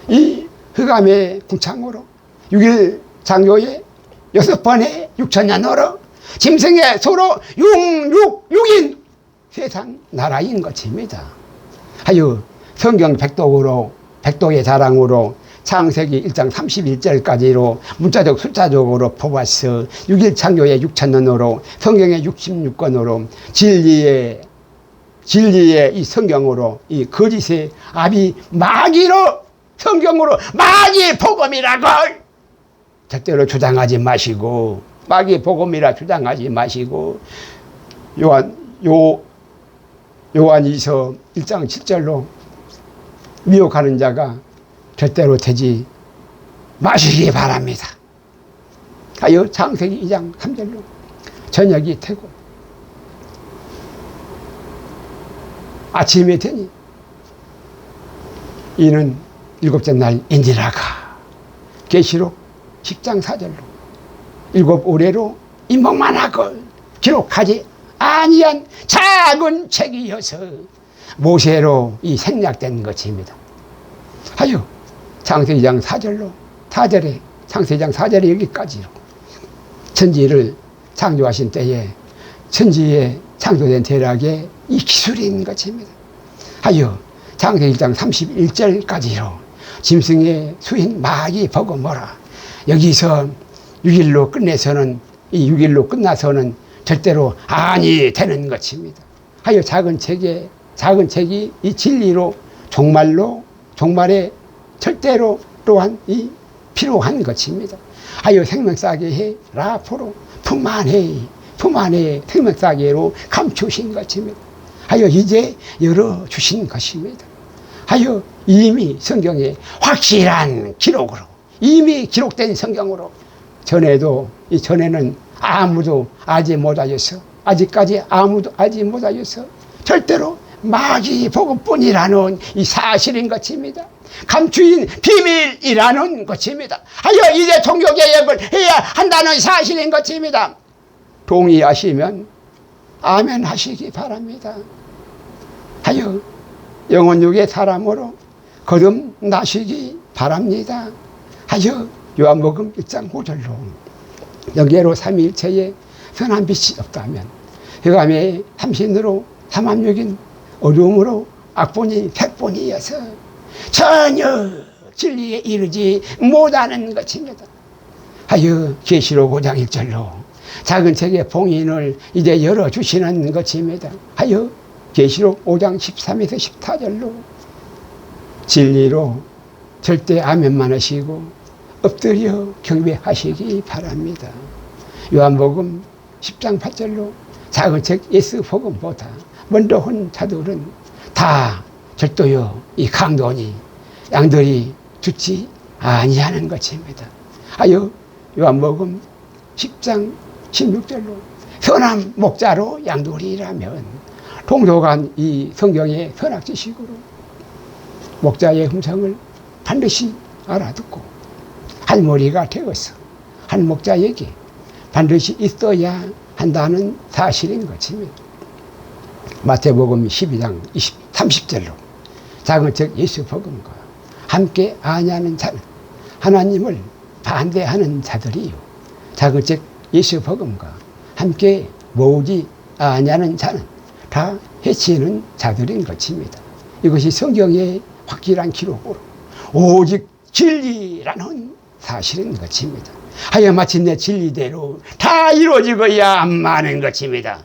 이 흑암의 궁창으로 6일 창조의 6번의 6천년으로 짐승의 소로 666인 세상 나라인 것입니다. 하여 성경 백독의 자랑으로 창세기 1장 31절까지로 문자적 숫자적으로 뽑아서 6일 창조의 6천년으로 성경의 66권으로 진리의 이 성경으로 이 거짓의 아비 마귀로 성경으로 마귀 복음이라고 절대로 주장하지 마시고 마귀 복음이라 주장하지 마시고 요한이서 1장 7절로 미혹하는 자가 절대로 되지 마시기 바랍니다. 하여 창세기 2장 3절로 저녁이 되고 아침이 되니 이는 일곱째 날인지라가 계시록 10장 4절로 일곱 오래로 임목만 하고 기록하지 아니한 작은 책이어서 모세로 이 생략된 것입니다. 하여 창세기 2장 4절로 창세기 2장 4절에 여기까지로 천지를 창조하신 때에 천지에 창조된 대략의 이 기술인 것입니다. 하여 창세기 1장 31절까지로 짐승의 수인 마귀 복음으로 여기서 6일로 끝나서는 절대로 아니 되는 것입니다. 하여 작은 책이 이 진리로 종말에 절대로 또한 이 필요한 것입니다. 하여 생명사계에 라포로 품 안에 생명사계로 감추신 것입니다. 하여 이제 열어주신 것입니다. 하여 이미 성경에 확실한 기록으로, 이미 기록된 성경으로, 전에는 아무도 알지 못하여서, 아직까지 아무도 알지 못하여서 절대로 마귀 복음뿐이라는 이 사실인 것입니다. 감추인 비밀이라는 것입니다. 하여 이제 종교개혁을 해야 한다는 사실인 것입니다. 동의하시면 아멘 하시기 바랍니다. 하여 영혼육의 사람으로 거듭나시기 바랍니다. 하여 요한복음 1장 5절로 영계로 삼위일체에 선한 빛이 없다면 흑암의 삼신으로 삼합육인 어두움으로 악본이 백본이어서 전혀 진리에 이르지 못하는 것입니다. 하여 계시록 5장 1절로 작은 책의 봉인을 이제 열어주시는 것입니다. 하여 계시록 5장 13에서 14절로 진리로 절대 아멘만 하시고 엎드려 경배하시기 바랍니다. 요한복음 10장 8절로 작은 책 예수 복음보다 먼저 온 자들은 다 절도요 이 강도니 양들이 죽지 아니하는 것입니다. 하여 요한복음 10장 16절로 선한 목자로 양들이라면 동서간 이 성경의 선악지식으로 목자의 음성을 반드시 알아듣고 할머니가 되어서 한 목자에게 반드시 있어야 한다는 사실인 것입니다. 마태복음 12장 30절로 작은 책 예수 복음과 함께 아냐는 자는 하나님을 반대하는 자들이요 작은 책 예수 복음과 함께 모으지 아냐는 자는 다 해치는 자들인 것입니다. 이것이 성경의 확실한 기록으로 오직 진리라는 사실인 것입니다. 하여 마침내 진리대로 다 이루어지고야 마는 것입니다.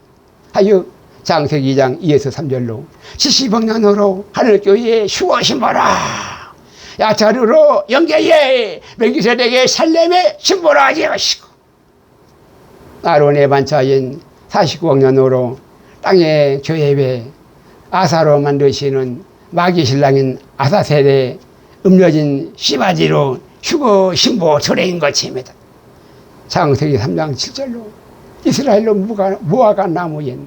하여 창세기 2장 2에서 3절로 70억 년으로 하늘교회에 슈어신보라 야차르로 영계에 멜기세덱의 살렘에 신보라 하시고 아론의 반차인 49억 년으로 땅의 교회에 아사로 만드시는 마귀 신랑인 아사셀의 음려진 씨바지로 휴거 신보 철회인 것입니다. 창세기 3장 7절로 이스라엘로 무화과 나무인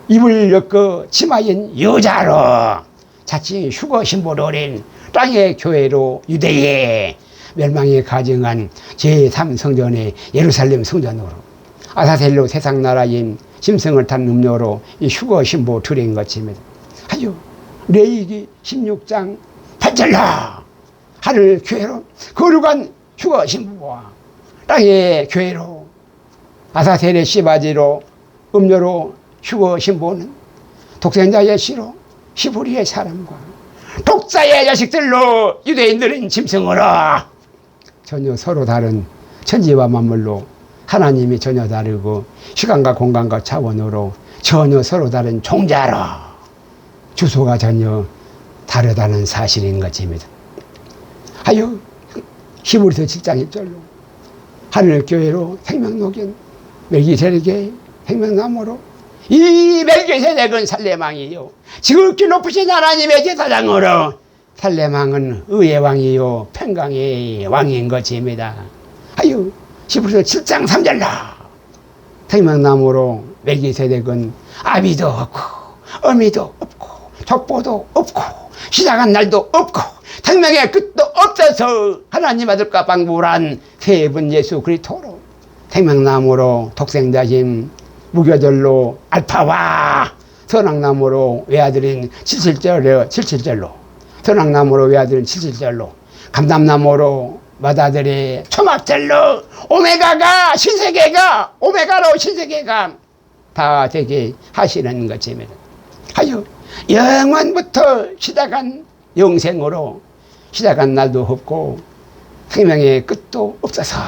입을 엮어 치마인 여자로 자칭 휴거 신보를 어린 땅의 교회로 유대에 멸망에 가증한 제3성전의 예루살렘 성전으로 아사셀로 세상 나라인 심성을 탄 음료로 이 휴거 신보 드린 것입니다. 하여 레위기 16장 8절로 하늘 교회로 거룩한 휴거 신부와 땅의 교회로 아사셀의 씨바지로 음료로 휴거 신부는 독생자의 씨로 히브리의 사람과 독자의 자식들로 유대인들은 짐승으로 전혀 서로 다른 천지와 만물로 하나님이 전혀 다르고 시간과 공간과 차원으로 전혀 서로 다른 종자로 주소가 전혀 다르다는 사실인 것입니다. 하여 히브리서 7장 1절로 하늘교회로 생명록인 멜기세덱의 생명나무로 이 멜기세덱은 살레망이요 지극히 높으신 하나님의 제사장으로 살레망은 의의 왕이요 평강의 왕인 것입니다. 하여 히브리서 7장 3절로 생명나무로 멜기세덱은 아비도 없고 어미도 없고 족보도 없고 시작한 날도 없고 생명의 끝도 없어서 하나님 아들과 방불한 세 분 예수 그리스도로 생명나무로 독생자신 무교절로 알파와 선악나무로 외아들인 77절로 선악나무로 외아들인 77절로 감람나무로 맏아들의 초막절로 오메가가 신세계가 오메가로 신세계가 다 되게 하시는 것입니다. 하여 영원부터 시작한 영생으로 시작한 날도 없고 생명의 끝도 없어서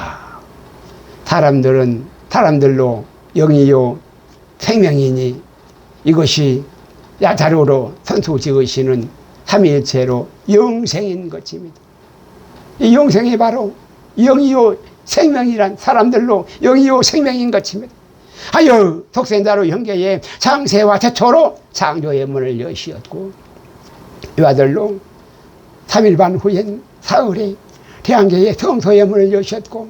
사람들로 영이요 생명이니 이것이 야자로로 선수 지으시는 삼위일체로 영생인 것입니다. 이 영생이 바로 영이요 생명이란 사람들로 영이요 생명인 것입니다. 하여 독생자로 형제의 창세와 태초로 창조의 문을 여시었고 이 아들로 3일 반 후엔 사흘에 태양계의 성소의 문을 여셨고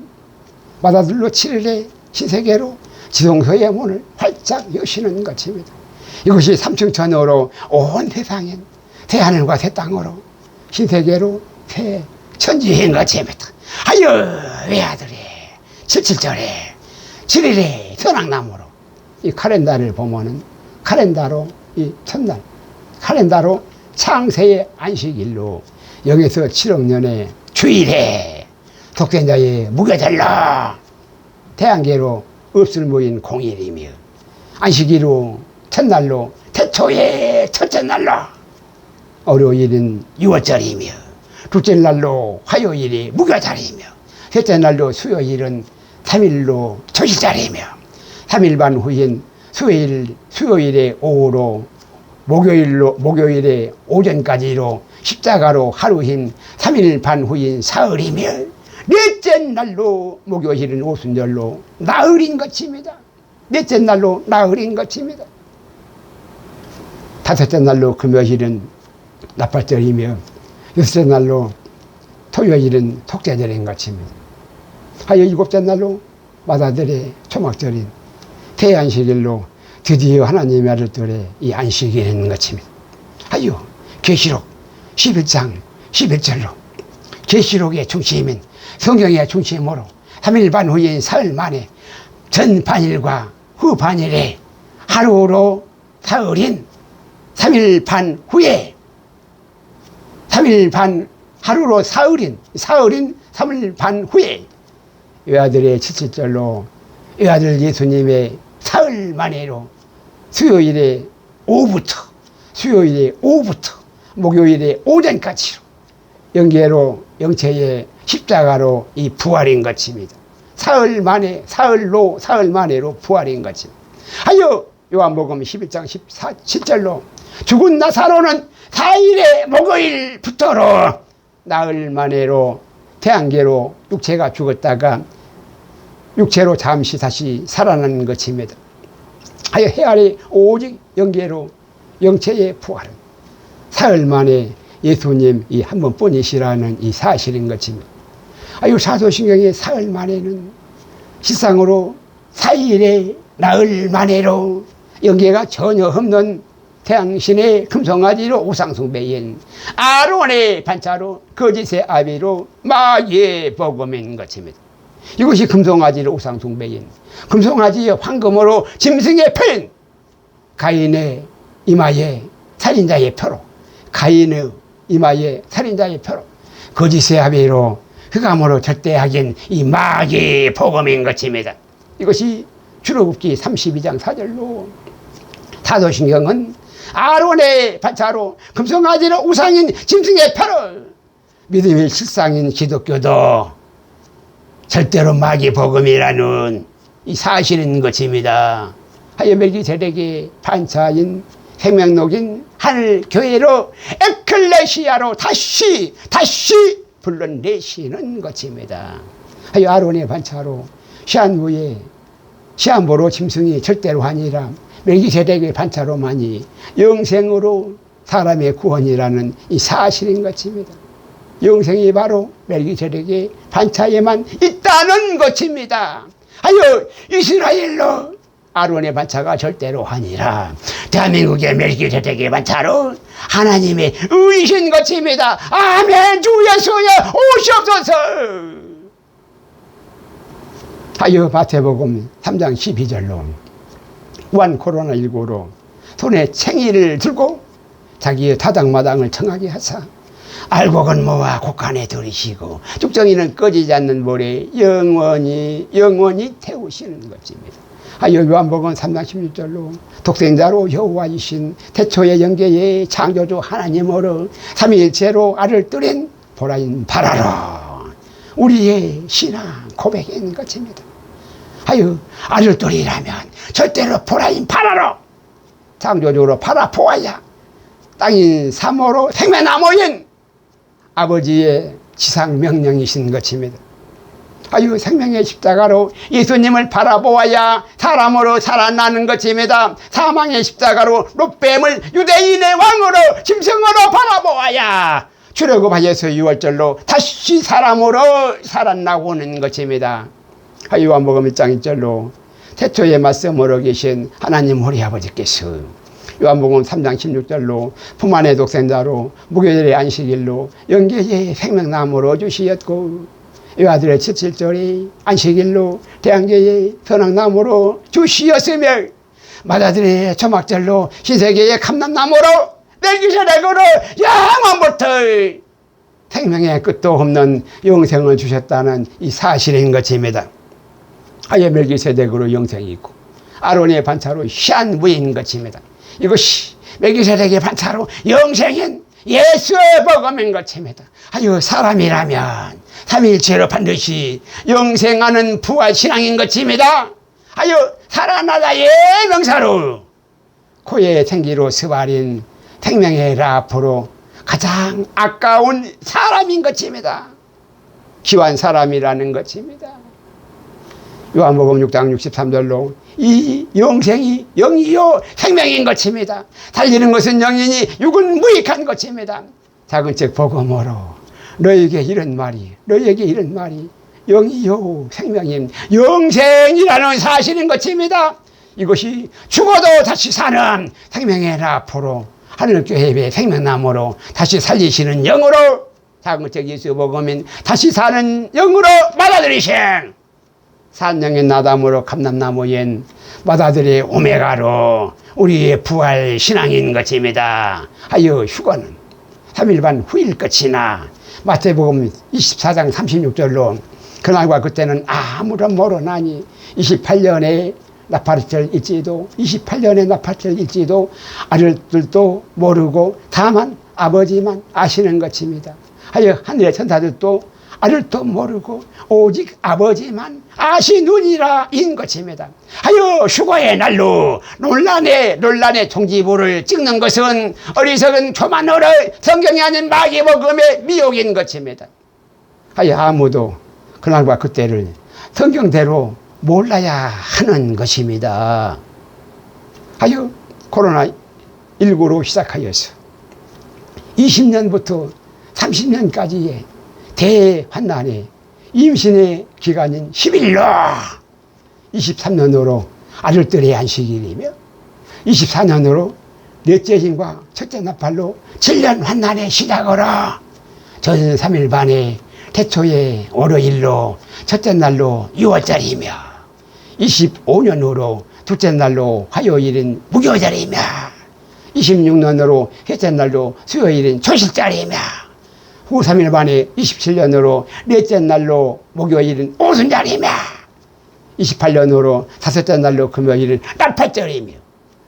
맏아들로 7일에 신세계로 지성소의 문을 활짝 여시는 것입니다. 이것이 삼층천으로 온 세상엔 새하늘과 새 땅으로 신세계로 새 천지인 것입니다. 하여 외아들이 77절에 7일에 선악나무로 이 칼렌다를 보면은 칼렌다로 이 첫날 칼렌다로 창세의 안식일로 여기서 7억 년의 주일에 독생자의 무교절로 태양계로 없을 모인 공일이며 안식일로 첫날로 태초의 첫째 날로 월요일은 유월절이며 둘째 날로 화요일이 무교절이며 셋째 날로 수요일은 3일로 초실절이며 3일 반 후인 수요일의 오후로 목요일의 오전까지로 십자가로 하루인 3일 반 후인 사흘이며 넷째 날로 목요일은 오순절로 나흘인 것입니다. 넷째 날로 나흘인 것입니다. 다섯째 날로 금요일은 나팔절이며 여섯째 날로 토요일은 속죄절인 것입니다. 하여 일곱째 날로 맏아들의 초막절인 태안식일로 드디어 하나님의 아들들의 이 안식일인 것입니다. 하여 계시록 11장 11절로 계시록의 중심인 성경의 중심으로 3일 반 후인 사흘 만에 전 반일과 후 반일에 하루로 사흘인 3일 반 후에 3일 반 하루로 사흘인 3일 반 후에 외아들의 77절로 외아들 예수님의 사흘 만에로 수요일에 오후부터 목요일에 오전까지로 영계로 영체의 십자가로 이 부활인 것입니다. 사흘 만에로 부활인 것입니다. 하여 요한복음 11장 17절로 죽은 나사로는 4일의 목요일부터로 나흘 만에로 태양계로 육체가 죽었다가 육체로 잠시 다시 살아나는 것입니다. 하여 해아래 오직 영계로 영체의 부활은 사흘 만에 예수님 이 한 번뿐이시라는 이 사실인 것입니다. 하여 사도신경의 사흘 만에는 실상으로 4일의 나흘 만에로 영계가 전혀 없는 태양신의 금송아지로 우상숭배인 아론의 반차로 거짓의 아비로 마귀의 복음인 것입니다. 이것이 금송아지로 우상숭배인 금송아지의 황금으로 짐승의 표인 가인의 이마에 살인자의 표로 가인의 이마에 살인자의 표로 거짓의 아비로 흑암으로 절대하긴 이 마귀의 복음인 것입니다. 이것이 출애굽기 32장 4절로 사도신경은 아론의 반차로 금송아지로 우상인 짐승의 표로 믿음의 실상인 기독교도 절대로 마귀 복음이라는 이 사실인 것입니다. 하여 멜기세덱의 반차인 생명록인 하늘교회로 에클레시아로 다시 불러내시는 것입니다. 하여 아론의 반차로 시한보로 짐승이 절대로 아니라 멜기세덱의 반차로만이 영생으로 사람의 구원이라는 이 사실인 것입니다. 영생이 바로 멜기세덱의 반차에만 있다는 것입니다. 하여 이스라엘로 아론의 반차가 절대로 아니라 대한민국의 멜기세덱의 반차로 하나님의 의이신 것입니다. 아멘. 주 예수여 오시옵소서. 하여 마태복음 3장 12절로 우한 코로나19로 손에 챙이를 들고 자기의 타당마당을 청하게 하사 알곡은 모아 곡간에 들이시고 쭉정이는 꺼지지 않는 모래 영원히 태우시는 것입니다. 하여 요한복음 3장 16절로 독생자로 여호와이신 태초의 영계의 창조주 하나님으로 삼위일체로 알을 뜨린 보라인 바라로 우리의 신앙 고백인 것입니다. 하여 알을 뜨리라면 절대로 보라인 바라로 창조주로 바라보아야 땅인 사모로 생명나무인 아버지의 지상 명령이신 것입니다. 아유, 생명의 십자가로 예수님을 바라보아야 사람으로 살아나는 것입니다. 사망의 십자가로 롯뱀을 유대인의 왕으로 짐승으로 바라보아야 출애굽하여서 6월절로 다시 사람으로 살아나오는 것입니다. 요한복음 1장 1절로 태초에 말씀으로 계신 하나님 우리 아버지께서 요한복음 3장 16절로 품 안의 독생자로 무교절의 안식일로 영계의 생명나무로 주시었고 이 아들의 77절이 안식일로 태양계의 선악나무로 주시었으며 맏아들의 초막절로 신세계의 감람나무로 멜기세덱으로 영원부터 생명의 끝도 없는 영생을 주셨다는 이 사실인 것입니다. 아예 멜기세덱으로 영생이 있고 아론의 반차로 희한 무인 것입니다. 이것이 멜기세덱의 반차로 영생인 예수의 복음인 것입니다. 아유, 사람이라면 삼위일체로 반드시 영생하는 부활 신앙인 것입니다. 아유, 살아나다의 명사로 코의 생기로 스발인 생명의 라프로 가장 아까운 사람인 것입니다. 귀한 사람이라는 것입니다. 요한복음 6장 63절로 이 영생이 영이요 생명인 것입니다. 살리는 것은 영이니 육은 무익한 것입니다. 작은 책 복음으로 너에게 이런 말이 영이요 생명인 영생이라는 사실인 것입니다. 이것이 죽어도 다시 사는 생명의 라프로 하늘교회의 생명나무로 다시 살리시는 영으로 작은 책 예수 복음인 다시 사는 영으로 받아들이신 산영의 나담으로 감람나무인 맏아들의 오메가로 우리의 부활 신앙인 것입니다. 하여 휴거는 3일반 후일 끝이나 마태복음 24장 36절로 그날과 그때는 아무런 모르나니 28년의 나팔절일지도 28년의 나팔절일지도 아들들도 모르고 다만 아버지만 아시는 것입니다. 하여 하늘의 천사들도 아들도 모르고 오직 아버지만 아시느니라 인 것입니다. 하여 휴거의 날로 논란의 종지부를 찍는 것은 어리석은 교만으로 성경이 아닌 마귀복음의 미혹인 것입니다. 하여 아무도 그날과 그때를 성경대로 몰라야 하는 것입니다. 하여 코로나19로 시작하여서 20년부터 30년까지의 대환난의 임신의 기간인 10일로 23년으로 아들들의 안식일이며 24년으로 넷째 힘과 첫째 나팔로 7년 환난의 시작으로 전 3일반의 태초의 월요일로 첫째 날로 6월절이며 25년으로 둘째 날로 화요일인 무교절이며 26년으로 셋째 날로 수요일인 초실절이며 후 3일반에 27년으로 넷째 날로 목요일은 오순절이며 28년으로 다섯째 날로 금요일은 나팔절이며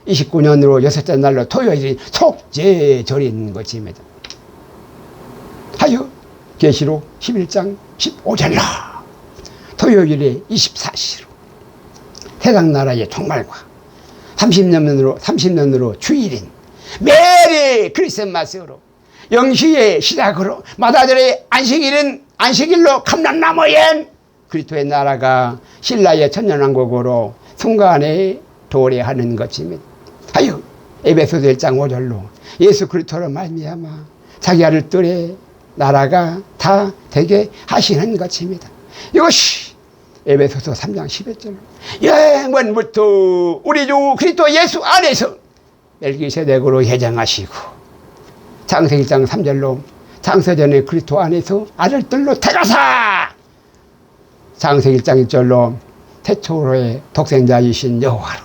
29년으로 여섯째 날로 토요일인 속죄절인 것입니다. 하여 계시록 11장 15절로 토요일에 24시로 세상나라의 종말과 30년으로 주일인 메리 크리스마스로 영시의 시작으로 맏아들의 안식일로 감람나무엔 그리스도의 나라가 신라의 천년왕국으로 순간에 도래하는 것입니다. 하여 에베소서 1장 5절로 예수 그리스도로 말미암아 자기 아들들의 나라가 다 되게 하시는 것입니다. 이것이 에베소서 3장 11절로 영원부터 우리 주 그리스도 예수 안에서 멜기세덱으로 예정하시고 창세기 1장 3절로 창세전에 그리스도 안에서 아들들로 태가사 창세기 1장 1절로 태초로의 독생자이신 여호와로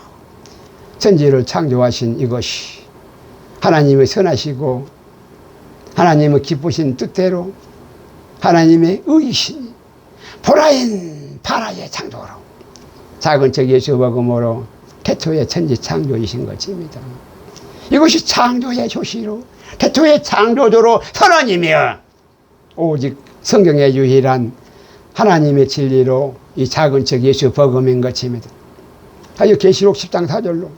천지를 창조하신 이것이 하나님의 선하시고 하나님의 기쁘신 뜻대로 하나님의 의이신 보라인 바라의 창조로 작은 책 예수 복음으로 태초의 천지 창조이신 것입니다. 이것이 창조의 조시로 태초의 창조주로 선언이며 오직 성경의 유일한 하나님의 진리로 이 작은 책 예수 복음인 것입니다. 하여 계시록 10장 4절로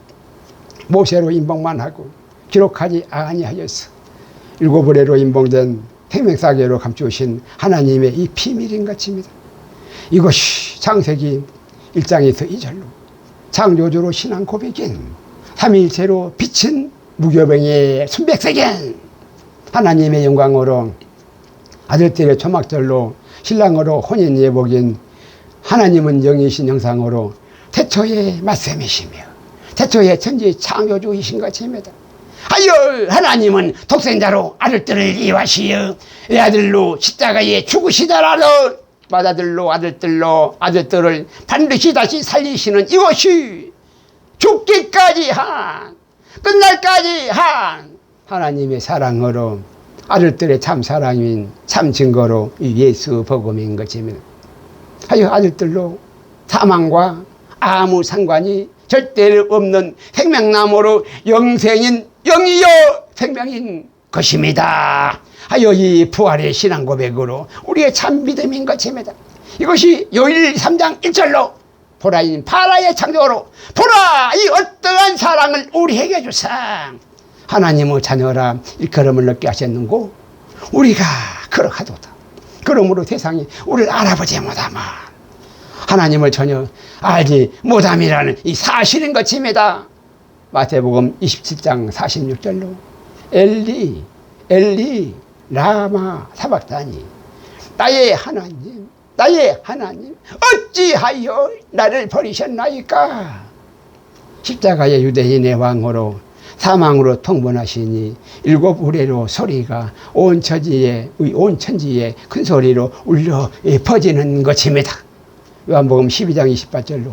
모세로 인봉만 하고 기록하지 아니하여서 일곱 의뢰로 인봉된 생명사계로 감추신 하나님의 이 비밀인 것입니다. 이것이 창세기 1장에서 2절로 창조주로 신앙 고백인 삼위일체로 비친 무교병의 순백색인 하나님의 영광으로 아들들의 초막절로 신랑으로 혼인 예복인 하나님은 영이신 형상으로 태초의 말씀이시며 태초의 천지 창조주이신 것입니다. 하여 하나님은 독생자로 아들들을 이와시어 외아들로 십자가에 죽으시더라도 맏아들로 아들들을 반드시 다시 살리시는 이것이 죽기까지 한 끝날까지 한 하나님의 사랑으로 아들들의 참 사랑인 참 증거로 예수 복음인 것입니다. 하여 아들들로 사망과 아무 상관이 절대로 없는 생명나무로 영생인 영이요 생명인 것입니다. 하여 이 부활의 신앙 고백으로 우리의 참 믿음인 것입니다. 이것이 요일 3장 1절로 보라인 바라의 창조로 보라 이 어떠한 사랑을 우리에게 주사 하나님의 자녀라 일컬음을 얻게 하셨는고 우리가 그러하도다. 그러므로 세상이 우리를 알아보지 못하면 하나님을 전혀 알지 못함이라는 이 사실인 것입니다. 마태복음 27장 46절로 엘리 엘리 라마 사박다니 나의 하나님 어찌하여 나를 버리셨나이까. 십자가의 유대인의 왕으로 사망으로 통본하시니 일곱 우레로 소리가 온 천지에 큰 소리로 울려 퍼지는 것입니다. 요한복음 12장 28절로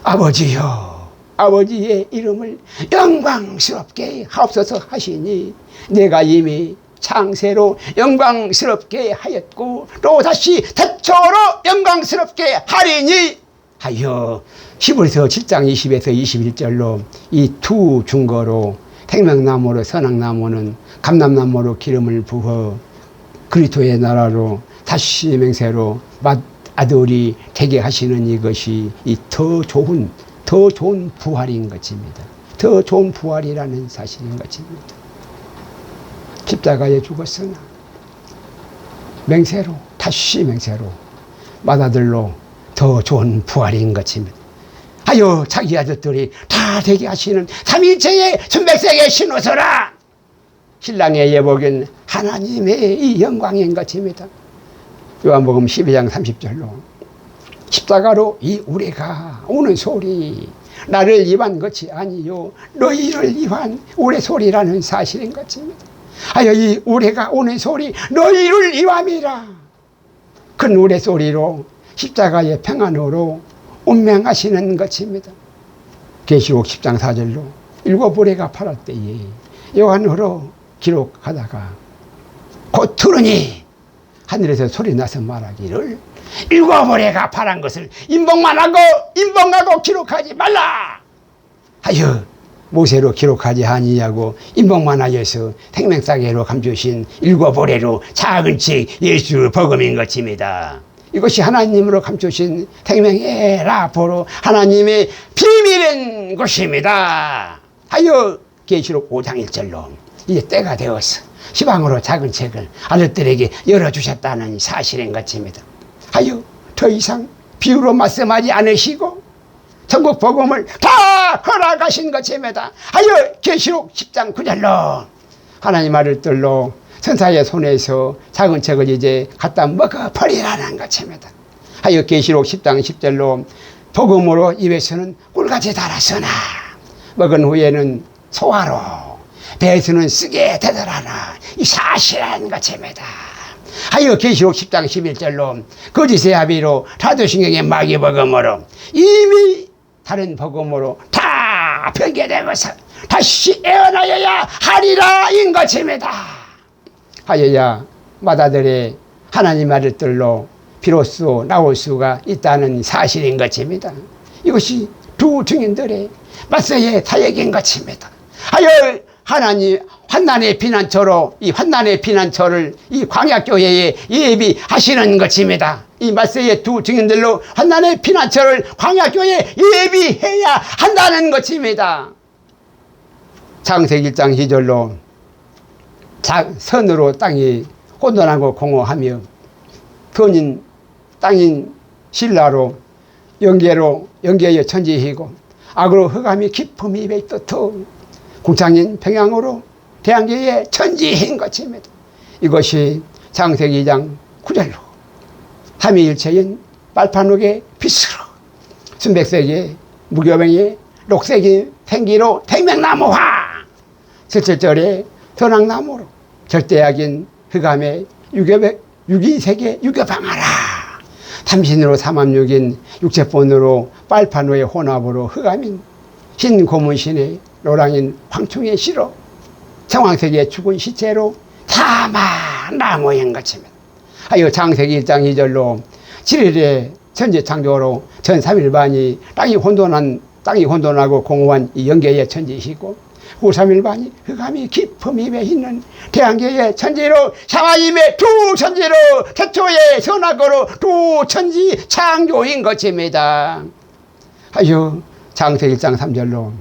아버지여 아버지의 이름을 영광스럽게 하옵소서 하시니 내가 이미 창세로 영광스럽게 하였고 또 다시 태초로 영광스럽게 하리니 하여 히브리서 7장 20에서 21절로 이 두 증거로 생명나무로 선악나무는 감람나무로 기름을 부어 그리스도의 나라로 다시 맹세로 맏아들이 되게 하시는 이것이 이 더 좋은 부활인 것입니다. 더 좋은 부활이라는 사실인 것입니다. 십자가에 죽었으나 맹세로 다시 맹세로 맏아들로 더 좋은 부활인 것입니다. 하여 자기 아들들이 다 되게 하시는 삼위일체의 순백색의 신호서라 신랑의 예복인 하나님의 이 영광인 것입니다. 요한복음 12장 30절로 십자가로 이 우레가 오는 소리 나를 위한 것이 아니요 너희를 위한 우레 소리라는 사실인 것입니다. 하여 이 우레가 오는 소리 너희를 위함이라. 큰 우레 소리로 십자가의 평안으로 운명하시는 것입니다. 계시록 10장 4절로 일곱 우레가 팔할 때에 요한으로 기록하다가 곧 들으니 하늘에서 소리 나서 말하기를 일곱 우레가 팔한 것을 인봉하고 기록하지 말라 하여 모세로 기록하지 아니하고 인봉만 하여서 생명사계로 감추신 일곱 우레로 작은 책 예수 복음인 것입니다. 이것이 하나님으로 감추신 생명의 라포로 하나님의 비밀인 것입니다. 하여 계시록 5장 1절로 이제 때가 되어서 시방으로 작은 책을 아들들에게 열어주셨다는 사실인 것입니다. 하여 더 이상 비유로 말씀하지 않으시고 전국 복음을 다 허락하신 것입니다. 하여 계시록 10장 9절로 하나님 아들들로 천사의 손에서 작은 책을 이제 갖다 먹어버리라는 것입니다. 하여 계시록 10장 10절로 복음으로 입에서는 꿀같이 달았으나 먹은 후에는 소화로 배에서는 쓰게 되더라나 이 사실한 것입니다. 하여 계시록 10장 11절로 거짓의 합의로 타도신경의 마귀 복음으로 이미 다른 복음으로 다 변개되고서 다시 애어나여야 하리라 인 것입니다. 하여야 맏아들의 하나님 아들들로 비로소 나올 수가 있다는 사실인 것입니다. 이것이 두 증인들의 맞서의 사역인 것입니다. 하여 하나님 환난의 피난처로 이 환난의 피난처를 이 광야교회에 예비하시는 것입니다. 이 말세의 두 증인들로 환난의 피난처를 광야교회에 예비해야 한다는 것입니다. 창세기 1장 2절로 선으로 땅이 혼돈하고 공허하며 선인 땅인 신라로 영계로 영계의 천지이고 악으로 흑암이 깊음 입에 떴고 궁창인 평양으로 대한계의 천지인 것입니다. 이것이 창세기 2장 9절로 삼위일체인 빨판옥의 빛으로 순백색의 무교병의 녹색의 생기로 생명나무화 칠칠절의 선악나무로 절대악인 흑암의 유기색의 유교방하라 삼신으로 삼합육인 육체본으로 빨판호의 혼합으로 흑암인 흰 고문신의 노랑인 황충의 시로 정황색의 죽은 시체로 사마나무인 것입니다. 하여 창세기 1장 2절로 7일에 천지창조로 전 3일반이 땅이 혼돈하고 공허한 이 영계의 천지이시고 후 3일반이 흑암이 깊음 입에 있는 태양계의 천지로 하나님의 두 천지로 태초의 선악으로 두 천지 창조인 것입니다. 하여 창세기 1장 3절로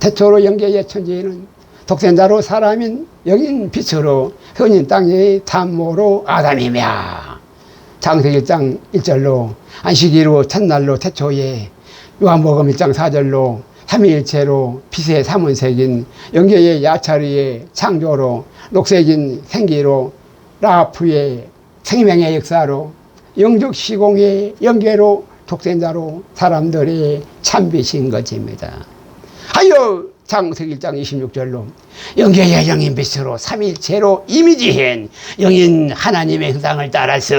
태초로 영계의 천지는 독생자로 사람인 영인 빛으로 현인 땅의 탐모로 아담이며 창세기 1장 1절로 안식일로 첫날로 태초에 요한복음 1장 4절로 삼위일체로 빛의 삼원색인 영계의 야차리의 창조로 녹색인 생기로 라프의 생명의 역사로 영적 시공의 영계로 독생자로 사람들의 참빛인 것입니다. 하여 창세기 1장 26절로 영계의 영인빛으로 삼위일체로 이미지한 영인 하나님의 형상을 따라서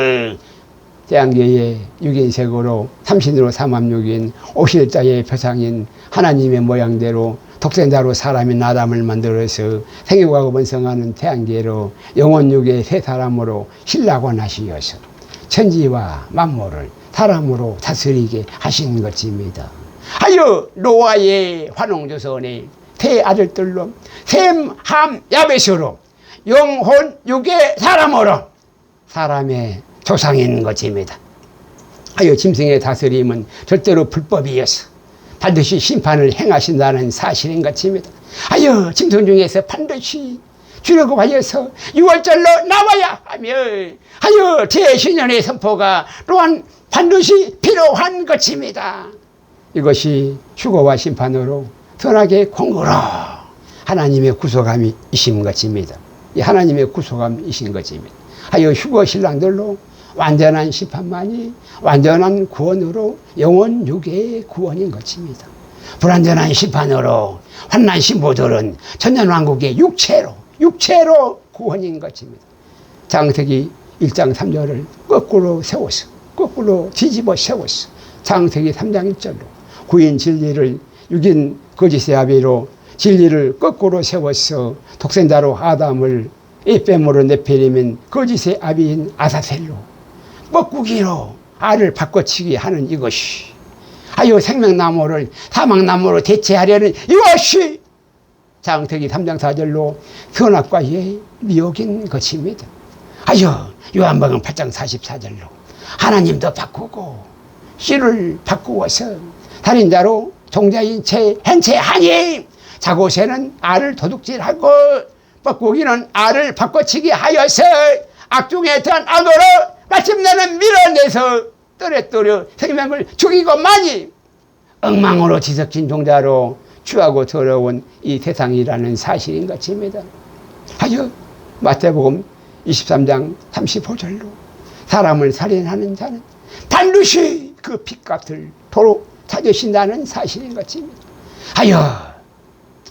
태양계의 육인색으로 삼신으로 삼합육인 오실자의 표상인 하나님의 모양대로 독생자로 사람인 아담을 만들어서 생육하고 번성하는 태양계로 영혼육의 세 사람으로 신라곤 하시어서 천지와 만물을 사람으로 다스리게 하신 것입니다. 하여 노아의 환웅조선의 세 아들들로 셈, 함, 야벳으로 영혼 육의 사람으로 사람의 조상인 것입니다. 하여 짐승의 다스림은 절대로 불법이어서 반드시 심판을 행하신다는 사실인 것입니다. 하여 짐승 중에서 반드시 주려고 하여서 6월절로 나와야 하며 하여 대신연의 선포가 또한 반드시 필요한 것입니다. 이것이 휴거와 심판으로 선악의 공로로 하나님의 구속함이신 것입니다. 이 하나님의 구속함이신 것입니다. 하여 휴거 신랑들로 완전한 심판만이 완전한 구원으로 영혼 육의 구원인 것입니다. 불완전한 심판으로 환난 신부들은 천년왕국의 육체로 구원인 것입니다. 창세기 1장 3절을 거꾸로 세워서 거꾸로 뒤집어 세워서 창세기 3장 1절로 구인 진리를 육인 거짓의 아비로 진리를 거꾸로 세워서 독생자로 아담을 에뱀으로 네피림인 거짓의 아비인 아사셀로 뻐꾸기로 알을 바꿔치기 하는 이것이 하여 생명나무를 사망나무로 대체하려는 이것이 창세기 3장 4절로 선악과의 미혹인 것입니다. 하여 요한복음 8장 44절로 하나님도 바꾸고 씨를 바꾸어서 살인자로 종자인 채 hen체하니 자고새는 알을 도둑질하고 뻐꾸기는 알을 바꿔치기 하여서 악중에 대한 악으로 마침내는 밀어내서 떨어뜨려 생명을 죽이고 많이 엉망으로 뒤섞인 종자로 취하고 더러운 이 세상이라는 사실인 것입니다. 하여 마태복음 23장 35절로 사람을 살인하는 자는 반드시 그 핏값을 도로 찾으신다는 사실인 것입니다. 하여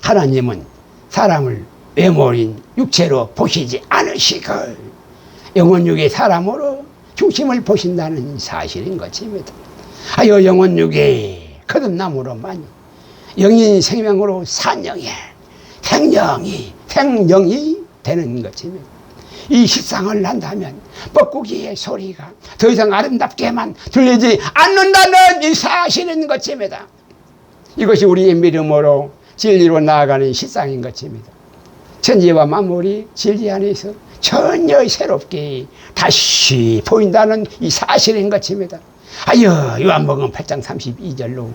하나님은 사람을 외모인 육체로 보시지 않으시고 영혼육의 사람으로 중심을 보신다는 사실인 것입니다. 하여 영혼육의 거듭남으로만 영인 생명으로 산영의 생명이 되는 것입니다. 이 식상을 한다면 뻐꾸기의 소리가 더 이상 아름답게만 들리지 않는다는 이 사실인 것입니다. 이것이 우리의 믿음으로 진리로 나아가는 식상인 것입니다. 천지와 만물이 진리 안에서 전혀 새롭게 다시 보인다는 이 사실인 것입니다. 하여 요한복음 8장 32절로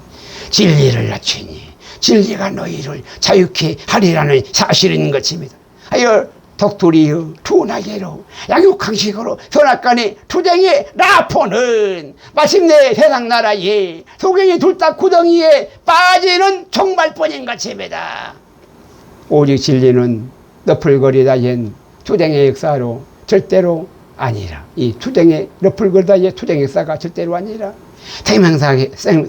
진리를 낮추니 진리가 너희를 자유케 하리라는 사실인 것입니다. 하여 독두리의 둔하게로 약육강식으로 선악간의 투쟁의 라포는 마침내 세상나라의 소경이 둘다 구덩이에 빠지는 종말뿐인 것입니다. 오직 진리는 너풀거리다의 투쟁의 역사로 절대로 아니라, 이 투쟁의 너풀거리다의 투쟁의 역사가 절대로 아니라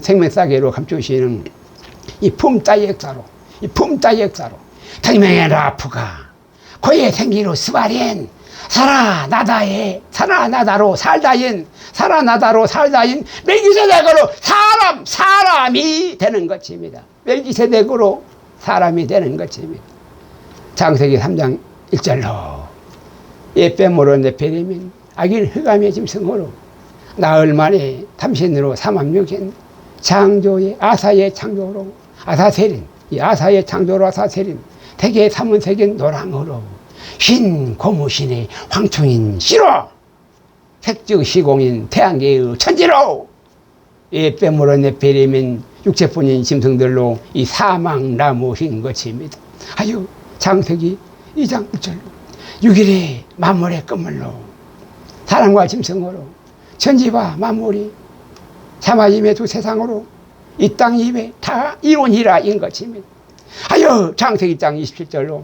생명사계로 감추시는 이 품자의 역사로, 이 품자의 역사로 생명의 라프가 고의 생기로 스바린 살아나다에 살아나다로 살다인 살아나다로 살다인 멜기세덱으로 사람이 되는 것입니다. 멜기세덱으로 사람이 되는 것입니다. 창세기 3장 1절로 예빼모로 네페림인 악인 흑암의 짐승으로 나흘 만에 tam신으로 삼합육인 창조의 아사의 창조로 아사세린, 이 아사의 창조로 아사세린 대개 삼은색인 노랑으로 흰 고무신의 황충인 시로 색즉 시공인 태양계의 천지로 예빼모로 네페림인 육체뿐인 짐승들로 이 사망나무인 것입니다. 아유, 창세기 2장 1절로 6일의 만물의 끝물로 사람과 짐승으로 천지와 만물이 사마임의 두 세상으로 이 땅 입에 다 이론이라인 것입니다. 아유, 창세기 2장 27절로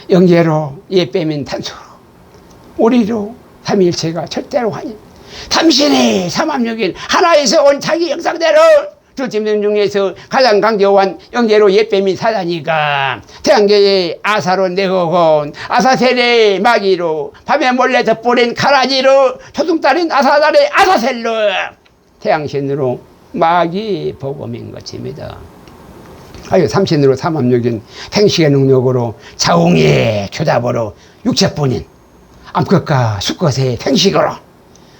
영계로 예빼민 탄소로 우리로 삼위일체가 절대로 하니 삼신의 삼합육인 하나에서 온 자기 영상대로 두 짐승 중에서 가장 강조한 영계로 예빼민 사자니까 태양계의 아사로 내고곤 아사셀의 마기로 밤에 몰래 덮어낸 가라지로 초승달인 아사달의 아사셀로 태양신으로 마기 복음인 것입니다. 아유, 삼신으로 삼합육인 생식의 능력으로 자웅의 초답으로 육체뿐인 암컷과 수컷의 생식으로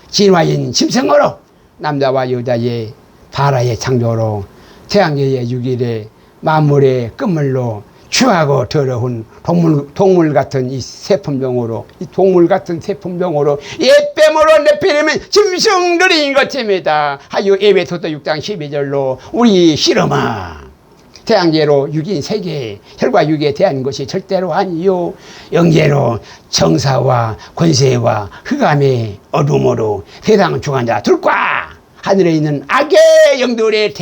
진화인 짐승으로 남자와 여자의 바라의 창조로 태양계의 6일의 만물의 끝물로 추하고 더러운 동물 같은 이 세품종으로, 이 동물 같은 세품종으로 예빼모로 네피림은 짐승들인 것입니다. 하여 에베소서 6장 12절로 우리 실험아 태양계로 6인 세계 혈과 육에 대한 것이 절대로 아니요 영계로 정사와 권세와 흑암의 어둠으로 세상 주관자 둘과 하늘에 있는 악의 영들의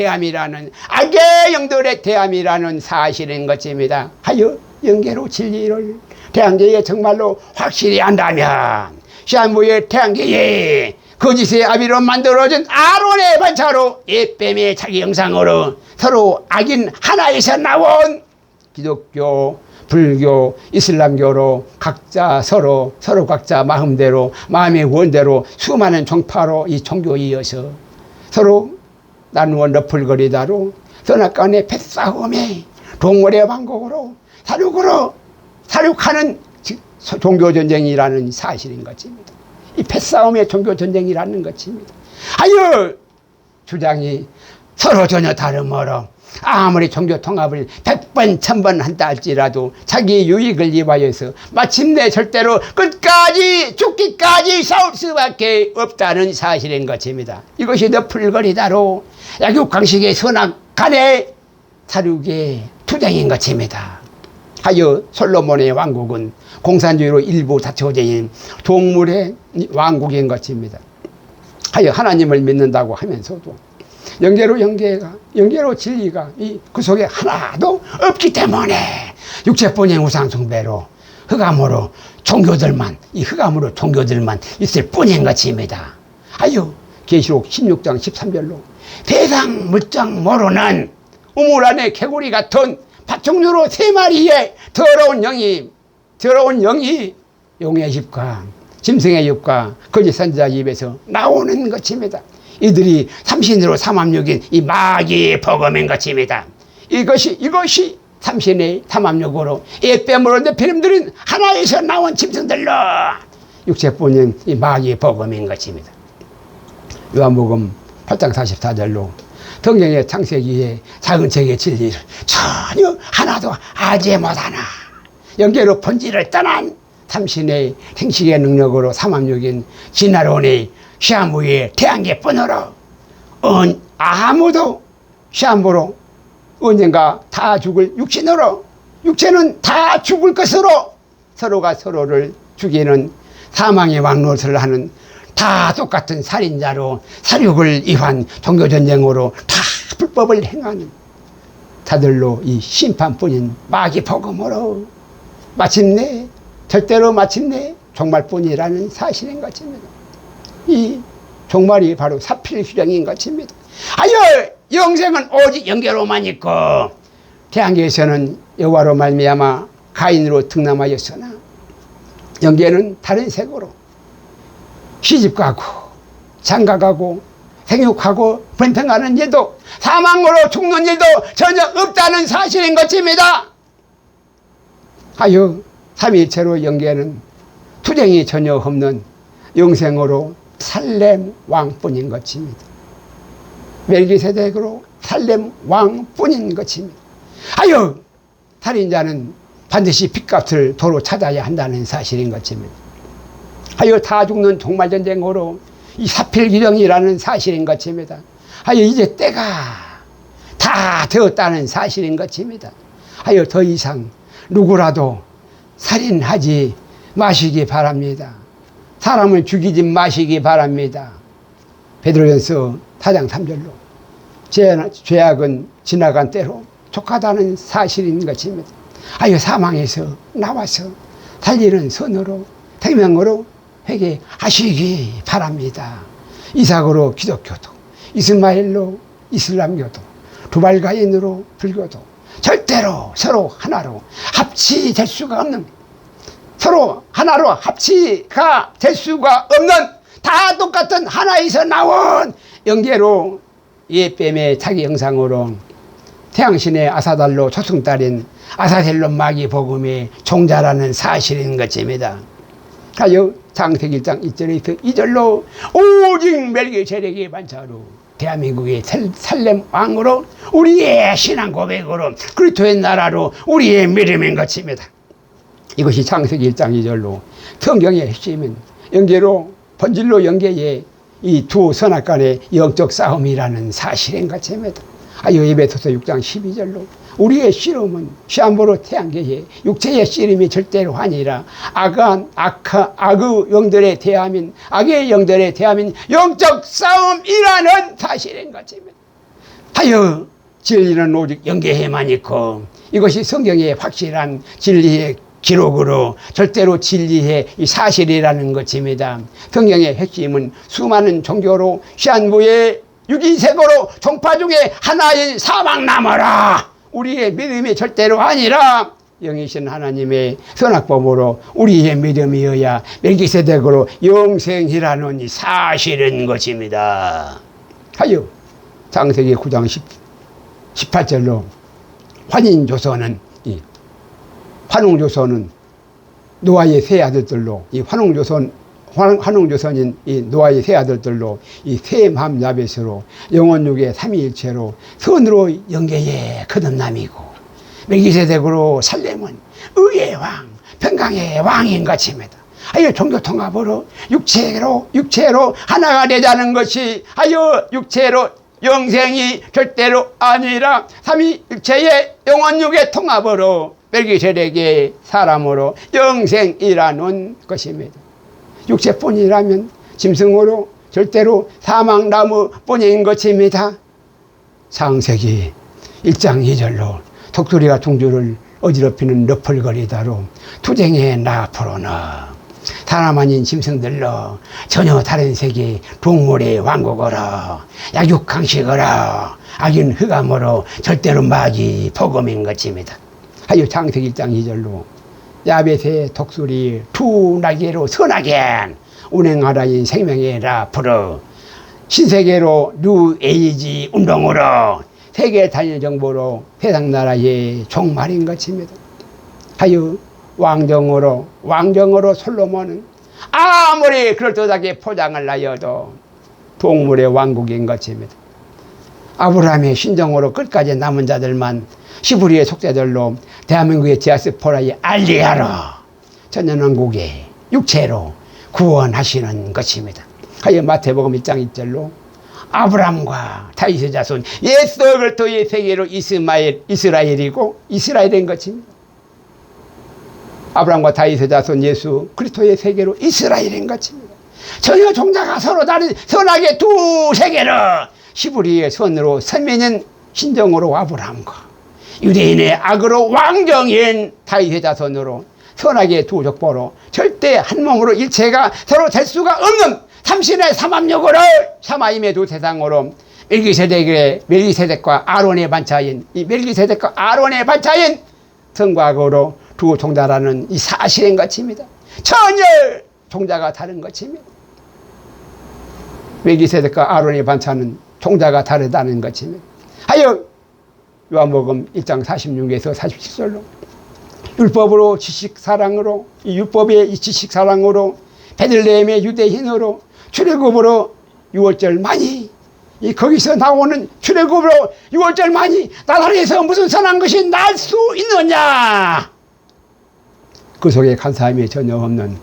대함이라는 사실인 것입니다. 하여 영계로 진리를 태양계에 정말로 확실히 안다면 시한부의 태양계에 거짓의 아비로 만들어진 아론의 반차로 예뱀의 자기 영상으로 서로 악인 하나에서 나온 기독교, 불교, 이슬람교로 각자 서로 각자 마음대로 마음의 원대로 수많은 종파로 이 종교이어서 서로 나누어 너풀거리다로 선악간의 패싸움에 동물의 반곡으로 사륙하는 종교전쟁이라는 사실인 것입니다. 이 패싸움의 종교전쟁이라는 것입니다. 하여 주장이 서로 전혀 다름으로 아무리 종교통합을 100번 1000번 한다 할지라도 자기 유익을 위하여서 마침내 절대로 끝까지 죽기까지 싸울 수밖에 없다는 사실인 것입니다. 이것이 너풀거리다로 약육강식의 선악간의 사륙의 투쟁인 것입니다. 하여 솔로몬의 왕국은 공산주의로 일부 다쳐진 동물의 왕국인 것입니다. 하여 하나님을 믿는다고 하면서도 영계로 진리가 그 속에 하나도 없기 때문에 육체뿐인 우상숭배로 흑암으로 종교들만 있을 뿐인 것입니다. 하여 계시록 16장 13절로 세상 물정 모르는 우물 안에 개구리 같은 파충류로 3마리의 더러운 영이 용의 입과 짐승의 입과 거짓 선지자 입에서 나오는 것입니다. 이들이 삼신으로 삼합육인 이 마귀의 복음인 것입니다. 이것이 삼신의 삼합육으로 예빼모로 네피림들은 하나에서 나온 짐승들로 육체뿐인 이 마귀의 복음인 것입니다. 요한복음 8장 44절로 성경의 창세기의 작은 책의 진리를 전혀 하나도 알지 못하나 영계로 본질을 떠난 삼신의 생식의 능력으로 삼합육인 진화론의 시한부의 태양계뿐으로 아무도 시한부로 언젠가 다 죽을 육신으로 육체는 다 죽을 것으로 서로가 서로를 죽이는 사망의 왕노릇을 하는 다 똑같은 살인자로 사륙을 위한 종교전쟁으로 다 불법을 행하는 자들로 이 심판뿐인 마귀복음으로 마침내 절대로 마침내 종말뿐이라는 사실인 것입니다. 이 종말이 바로 사필휴정인 것입니다. 아유 영생은 오직 영계로만 있고 태양계에서는 여호와로 말미암아 가인으로 등남하였으나 영계는 다른 색으로 시집가고 장가가고 생육하고 번성하는 일도 사망으로 죽는 일도 전혀 없다는 사실인 것입니다. 아유 삼위일체로 영계는 투쟁이 전혀 없는 영생으로 살렘 왕뿐인 것입니다. 멜기세덱으로 살렘 왕뿐인 것입니다. 아유 살인자는 반드시 핏값을 도로 찾아야 한다는 사실인 것입니다. 아유 다 죽는 종말전쟁으로 이 사필규정이라는 사실인 것입니다. 아유 이제 때가 다 되었다는 사실인 것입니다. 아유 더 이상 누구라도 살인하지 마시기 바랍니다. 사람을 죽이지 마시기 바랍니다. 베드로전서 4장 3절로 죄악은 지나간 때로 족하다는 사실인 것입니다. 아유 사망에서 나와서 살리는 선으로 생명으로 회개하시기 바랍니다. 이삭으로 기독교도, 이스마엘로 이슬람교도, 두발가인으로 불교도 절대로 서로 하나로 합치될 수가 없는, 서로 하나로 합치가 될 수가 없는 다 똑같은 하나에서 나온 영계로 예뱀의 자기 형상으로 태양신의 아사달로 초승달인 아사셀론 마귀 복음의 종자라는 사실인 것입니다. 가요 창세기 1장 1절에서 2절로 오직 멜기세덱의 반차로 대한민국의 살렘 왕으로 우리의 신앙 고백으로 그리스도의 나라로 우리의 믿음인 것입니다. 이것이 창세기 1장 2절로 성경의 핵심은 영계로 본질로 영계의 이 두 선악 간의 영적 싸움이라는 사실인 것입니다. 아유 에베소서 6장 12절로 우리의 씨름은 시한보로 태양계의 육체의 씨름이 절대로 아니라 악의 영들에 대함인 악의 영들에 대함인 영적 싸움이라는 사실인 것입니다. 하여 진리는 오직 영계에만 있고 이것이 성경의 확실한 진리의 기록으로 절대로 진리의 이 사실이라는 것입니다. 성경의 핵심은 수많은 종교로 시한부의 유기색으로 종파 중에 하나인 사망나무라 우리의 믿음이 절대로 아니라 영이신 하나님의 선악법으로 우리의 믿음이어야 멜기세덱으로 영생이라는 이 사실인 것입니다. 하여 창세기 9장 18절로 환인조선은 환웅조선은 노아의 세 아들들로 이 환웅조선인 이 노아의 세 아들들로 이 셈함 야벳으로 영원육의 삼위일체로 선으로 영계의 거듭남이고 멜기세덱으로 살렘은 의의 왕 평강의 왕인 것입니다. 하여 종교통합으로 육체로 하나가 되자는 것이 하여 육체로 영생이 절대로 아니라 삼위일체의 영원육의 통합으로 멜기세덱의 사람으로 영생이라는 것입니다. 육체뿐이라면 짐승으로 절대로 사망나무뿐인 것입니다. 창세기 1장 2절로 독수리가 둥지를 어지럽히는 너풀거리다로 투쟁의 나프로나 사람 아닌 짐승들로 전혀 다른 세계 동물의 왕국으로 약육강식으로 악인 흑암으로 절대로 마귀 복음인 것입니다. 하여 창세기 1장 2절로 야벳의 독수리 두 날개로 선하게 운행하라인 생명의 라프로 신세계로 뉴에이지 운동으로 세계 단일 정보로 세상 나라의 종말인 것입니다. 하여 왕정으로 솔로몬은 아무리 그럴듯하게 포장을 하여도 동물의 왕국인 것입니다. 아브라함의 신정으로 끝까지 남은 자들만 시브리의 속죄들로 대한민국의 디아스포라의 알리아로 천년왕국의 육체로 구원하시는 것입니다. 하여 마태복음 1장 1절로 아브라함과 다윗의 자손 예수 그리스도의 세계로 이스라엘이고 이스라엘인 것입니다. 아브라함과 다윗의 자손 예수 그리스도의 세계로 이스라엘인 것입니다. 전혀 종자가 서로 다른 선악의 두 세계로 히브리의 선으로 선민인 신정으로 아브라함과 유대인의 악으로 왕정인 다윗의 자손으로 선악의 두 족보로 절대 한 몸으로 일체가 서로 될 수가 없는 삼신의 삼합력으로 샤마임의 두 세상으로 멜기세덱과 아론의 반차인 이 멜기세덱과 아론의 반차인 선과 악으로 두 종자라는 이 사실인 것입니다. 전혀 종자가 다른 것입니다. 멜기세덱과 아론의 반차는 종자가 다르다는 것입니다. 하여 요한복음 1장 46에서 47절로 율법으로 지식사랑으로 이 율법의 이 지식사랑으로 베들레헴의 유대인으로 출애굽으로 6월절 많이 이 거기서 나오는 출애굽으로 6월절 많이 나라에서 무슨 선한 것이 날 수 있느냐. 그 속에 간사함이 전혀 없는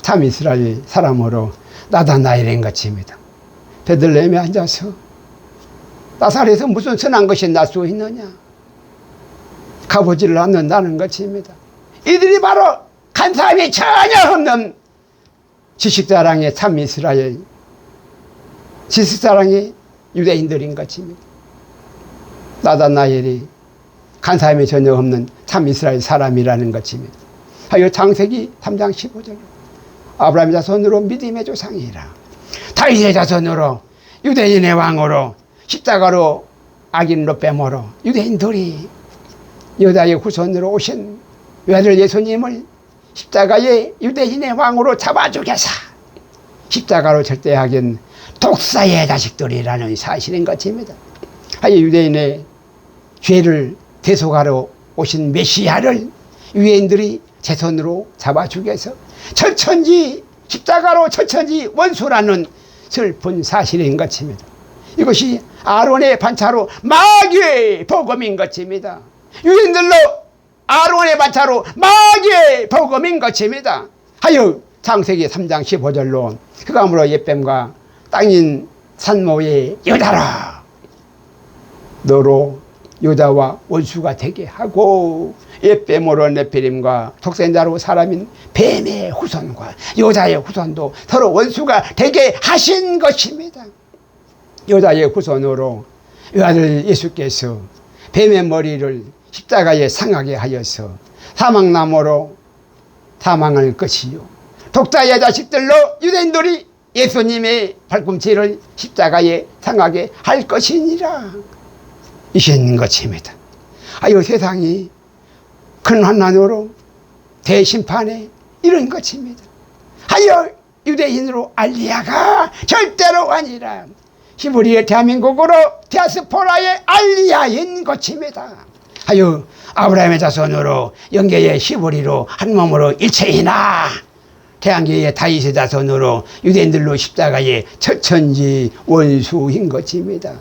참 이스라엘 사람으로 나타나야 것입니다. 베들레헴에 앉아서 나사렛에서 무슨 선한 것이 날 수 있느냐. 가보지를 않는다는 것입니다. 이들이 바로 간사함이 전혀 없는 지식자랑의 참 이스라엘, 지식자랑의 유대인들인 것입니다. 나다나엘이 간사함이 전혀 없는 참 이스라엘 사람이라는 것입니다. 하여 창세기 3장 15절 아브라함의 자손으로 믿음의 조상이라 다윗의 자손으로 유대인의 왕으로 십자가로 악인으로 빼므로 유대인들이 여자의 후손으로 오신 외아들 예수님을 십자가의 유대인의 왕으로 잡아 죽여서 십자가로 절대하긴 독사의 자식들이라는 사실인 것입니다. 하여 유대인의 죄를 대속하러 오신 메시아를 유대인들이 제 손으로 잡아 죽여서 철천지 십자가로 철천지 원수라는 슬픈 사실인 것입니다. 이것이 아론의 반차로 마귀의 복음인 것입니다. 유대인들로 아론의 반차로 마귀의 복음인 것입니다. 하여 창세기 3장 15절로 흑암으로 옛뱀과 땅인 산모의 여자라 너로 여자와 원수가 되게 하고 옛뱀으로 네피림과 독생자로 사람인 뱀의 후손과 여자의 후손도 서로 원수가 되게 하신 것입니다. 여자의 후손으로 외아들 예수께서 뱀의 머리를 십자가에 상하게 하여서 사망나무로 사망할 것이요 독자의 자식들로 유대인들이 예수님의 발꿈치를 십자가에 상하게 할 것이니라 이신 것입니다. 하여 세상이 큰 환난으로 대심판에 이런 것입니다. 하여 유대인으로 알리야가 절대로 아니라 히브리의 대한민국으로 디아스포라의 알리야인 것입니다. 하여 아브라함의 자손으로 영계의 히브리로 한 몸으로 일체이나 태양계의 다윗의 자손으로 유대인들로 십자가의 철천지 원수인 것입니다.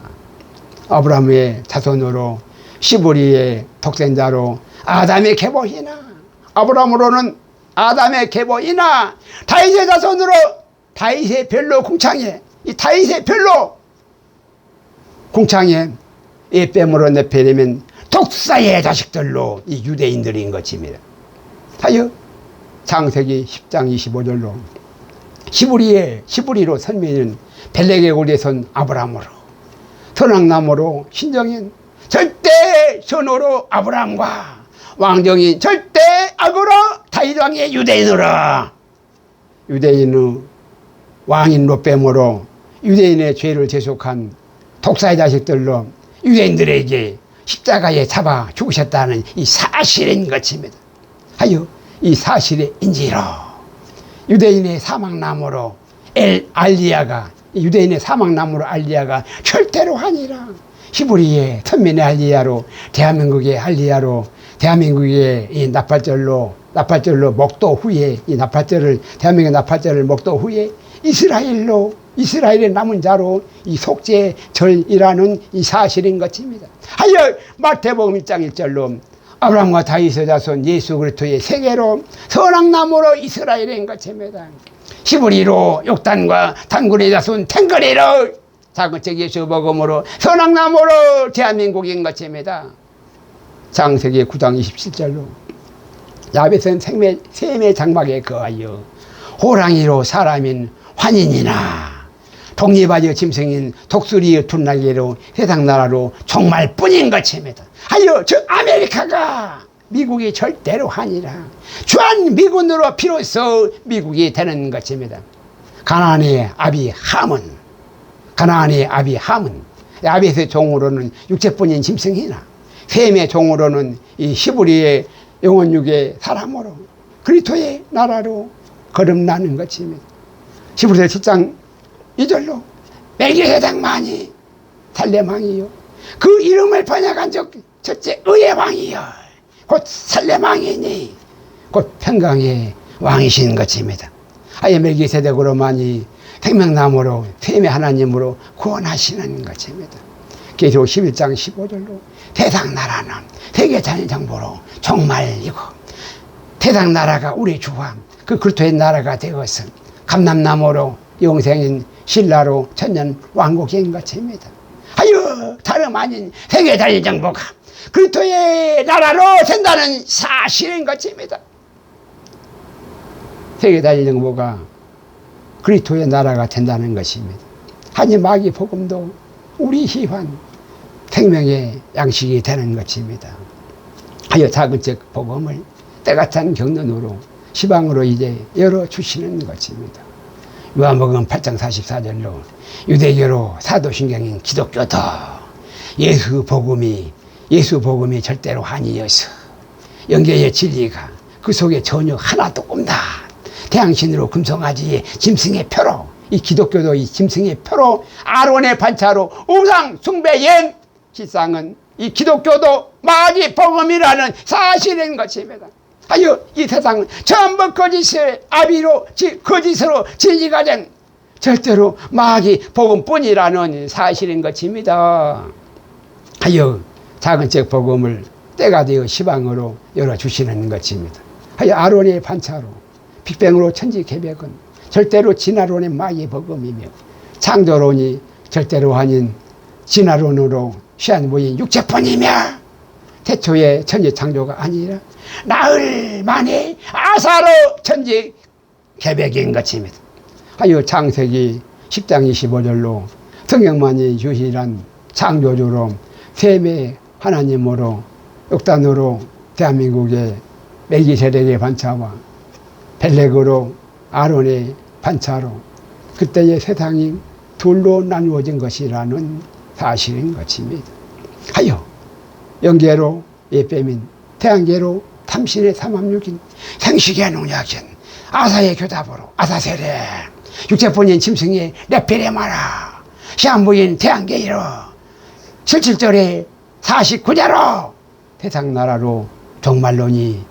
아브라함의 자손으로 히브리의 독생자로 아담의 계보이나 아브라함으로는 아담의 계보이나 다윗의 자손으로 다윗의 별로 궁창에 이 다윗의 별로 궁창에 이 뺨으로 내패려면 독사의 자식들로 이 유대인들인 것입니다. 하여 창세기 10장 25절로 히브리로 선민은 벨렉의 고리에선 아브라함으로 선악나무로 신정인 절대 선으로 아브라함과 왕정인 절대 악으로 다윗 왕의 유대인으로 유대인의 왕인 롯뱀으로 유대인의 죄를 대속한 독사의 자식들로 유대인들에게 십자가에 잡아 죽으셨다는 이 사실인 것입니다. 하여 이 사실의 인지로 유대인의 사망나무로 알리야가 유대인의 사망나무로 알리야가 절대로 아니라 히브리의 선민의 알리야로 대한민국의 알리야로 대한민국의 이 나팔절로 목도 후에 이 나팔절을 대한민국의 나팔절을 목도 후에 이스라엘의 남은 자로 이 속죄절이라는 이 사실인 것입니다. 하여 마태복음 1장 1절로 아브라함과 다윗의 자손 예수 그리스도의 세계로 선악나무로 이스라엘인 것입니다. 히브리로 욕단과 단군의 자손 탱거리로 작은책 예수 복음으로 선악나무로 대한민국인 것입니다. 창세기 9장 27절로 야벳은 셈의 장막에 거하여 호랑이로 사람인 환인이나 독립하여 짐승인 독수리의 둔나개로 세상 나라로 종말 뿐인 것입니다. 하여 저 아메리카가 미국이 절대로 아니라 주한 미군으로 비로소 미국이 되는 것입니다. 가나안의 아비 함은 야벳의 종으로는 육체뿐인 짐승이나 셈의 종으로는 이 히브리의 영혼육의 사람으로 그리스도의 나라로 거듭나는 것입니다. 히브리서 7장 2절로 멜기세덱만이 살렘왕이요 그 이름을 번역한 적 첫째 의의 왕이요 곧 살렘왕이니 곧 평강의 왕이신 것입니다. 아예 멜기세덱으로만이 생명나무로 셈의 하나님으로 구원하시는 것입니다. 계시록 11장 15절로 세상 나라는 세계 잔의 정보로 종말이고 세상 나라가 우리 주와 그 그리스도의 나라가 되어서 감람나무로 영생인 신라로 천년 왕국인 것입니다. 하여 다름 아닌 세계 잔의 정보가 그리스도의 나라로 된다는 사실인 것입니다. 세계 잔의 정보가 그리스도의 나라가 된다는 것입니다. 하니 마귀 복음도 우리 희환 생명의 양식이 되는 것입니다. 하여 작은 책 복음을 때같은 경륜으로 시방으로 이제 열어주시는 것입니다. 요한복음 8장 44절로 유대교로 사도신경인 기독교도 예수 복음이 절대로 아니어서 영계의 진리가 그 속에 전혀 하나도 없다. 태양신으로 금송아지의 짐승의 표로 이 기독교도 이 짐승의 표로 아론의 반차로 우상 숭배인 실상은 이 기독교도 마귀 복음이라는 사실인 것입니다. 하여 이 세상은 전부 거짓의 아비로 거짓으로 진리가 된 절대로 마귀 복음뿐이라는 사실인 것입니다. 하여 작은 책 복음을 때가 되어 시방으로 열어주시는 것입니다. 하여 아론의 반차로 빅뱅으로 천지 개벽은 절대로 진화론의 마귀 복음이며 창조론이 절대로 아닌 진화론으로 시한무인 육체뿐이며 태초의 천지 창조가 아니라 나흘 만에 아사로 천지 개벽인 것입니다. 하여 창세기 10장 25절로 성경만이 유일한 창조주로 셈의 하나님으로 역단으로 대한민국의 멜기세덱의 반차와 벨렉으로 아론의 반차로 그때의 세상이 둘로 나누어진 것이라는 사실인 것입니다. 하여 영계로 예빼민 태양계로 탐신의 삼합육인 생식의 농약인 아사의 교답으로 아사세레 육체뿐인 짐승의 네피레마라 시한부인 태양계로 77절에 49자로 세상 나라로 종말론이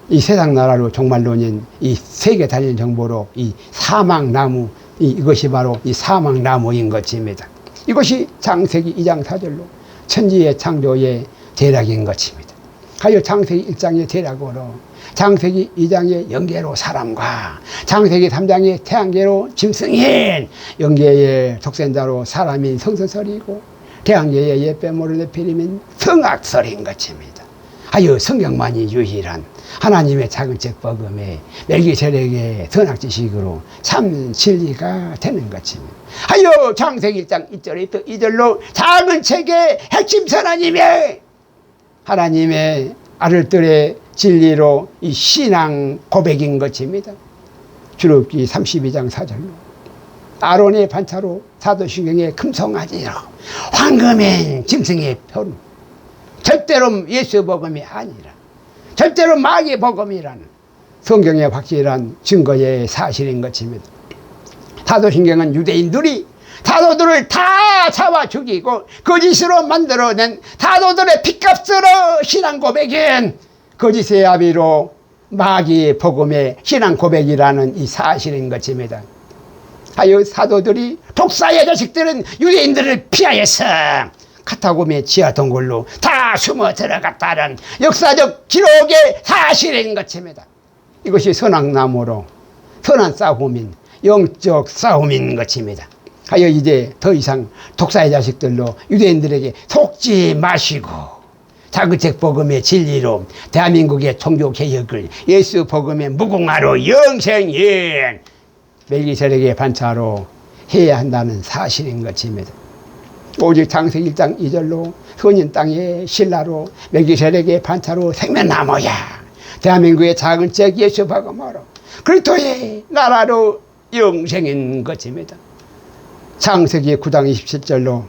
이 세상 나라로 종말론인 이 세계 단일 정보로 이 사막나무 이것이 바로 이 사막나무인 것입니다. 이것이 창세기 2장 4절로 천지의 창조의 대략인 것입니다. 하여 창세기 1장의 대략으로 창세기 2장의 영계로 사람과 창세기 3장의 태양계로 짐승인 영계의 독생자로 사람인 성서설이고 태양계의 예빼모를 내피림인 성악설인 것입니다. 하여 성경만이 유일한 하나님의 작은 책 복음에 멜기세덱의 선악지식으로 참 진리가 되는 것입니다. 하여 창세기 1장 1절부터 2절로 작은 책의 핵심 하나님의 아들들의 진리로 이 신앙 고백인 것입니다. 출애굽기 32장 4절로 아론의 반차로 사도신경의 금송아지로 황금인 짐승의 표로 절대로 예수 복음이 아니라 절대로 마귀 복음이라는 성경의 확실한 증거의 사실인 것입니다. 사도신경은 유대인들이 사도들을 다 잡아 죽이고 거짓으로 만들어낸 사도들의 핏값으로 신앙 고백인 거짓의 아비로 마귀 복음의 신앙 고백이라는 이 사실인 것입니다. 하여 사도들이 독사의 자식들은 유대인들을 피하여서 카타콤의 지하 동굴로 다 숨어 들어갔다는 역사적 기록의 사실인 것입니다. 이것이 선악나무로 선한 싸움인 영적 싸움인 것입니다. 하여 이제 더 이상 독사의 자식들로 유대인들에게 속지 마시고 다그책 복음의 진리로 대한민국의 종교개혁을 예수 복음의 무궁화로 영생인 멜기세덱의 반차로 해야 한다는 사실인 것입니다. 오직 창세기 1장 2절로 선인 땅의 신라로 멜기세덱의 반차로 생명나무야 대한민국의 작은 책 예수 복음으로 그리스도의 나라로 영생인 것입니다. 창세기 9장 27절로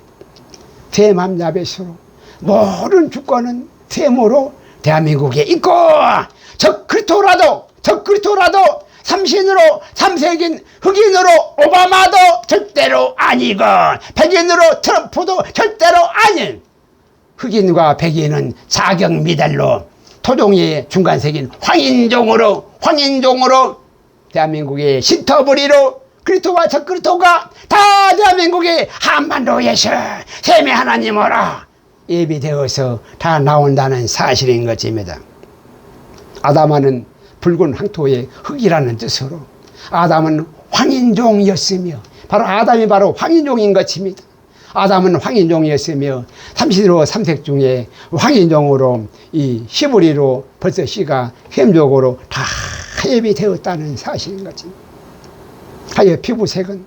셈함 야벳으로 모든 주권은 셈으로 대한민국에 있고 적 그리스도라도 삼신으로 삼색인 흑인으로 오바마도 절대로 아니고 백인으로 트럼프도 절대로 아닌 흑인과 백인은 자격 미달로 토종의 중간색인 황인종으로 대한민국의 신터부리로 그리스도와 적그리스도가 다 대한민국의 한반도에서 셈의 하나님으로 예비되어서 다 나온다는 사실인 것입니다. 아담은 붉은 황토의 흙이라는 뜻으로 아담은 황인종이었으며 바로 아담이 바로 황인종인 것입니다. 아담은 황인종이었으며 삼신으로 삼색 중에 황인종으로 이 시부리로 벌써 씨가 셈족으로 다 예비되었다는 사실인 것입니다. 하여 피부색은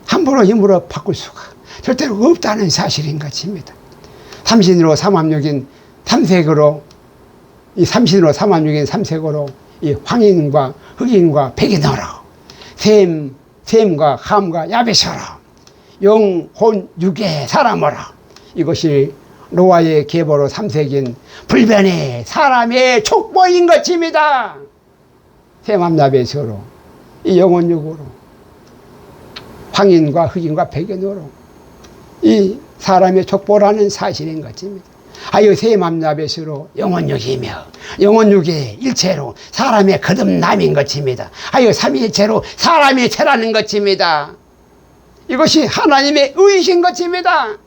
함부로 힘으로 바꿀 수가 절대로 없다는 사실인 것입니다. 삼신으로 삼합육인 삼색으로 이 삼신으로 삼합육인 삼색으로 이 황인과 흑인과 백인으로 셈과 함과 야벳으로 영혼 육의 사람으로 이것이 노아의 계보로 삼색인 불변의 사람의 촉보인 것입니다. 셈함 야벳으로 이 영혼 육으로 황인과 흑인과 백인으로 이 사람의 촉보라는 사실인 것입니다. 하여 셈함 야벳으로 영혼 육이며 영혼 육의 일체로 사람의 거듭남인 것입니다. 하여 삼위일체로 사람의 체라는 것입니다. 이것이 하나님의 의이신 것입니다.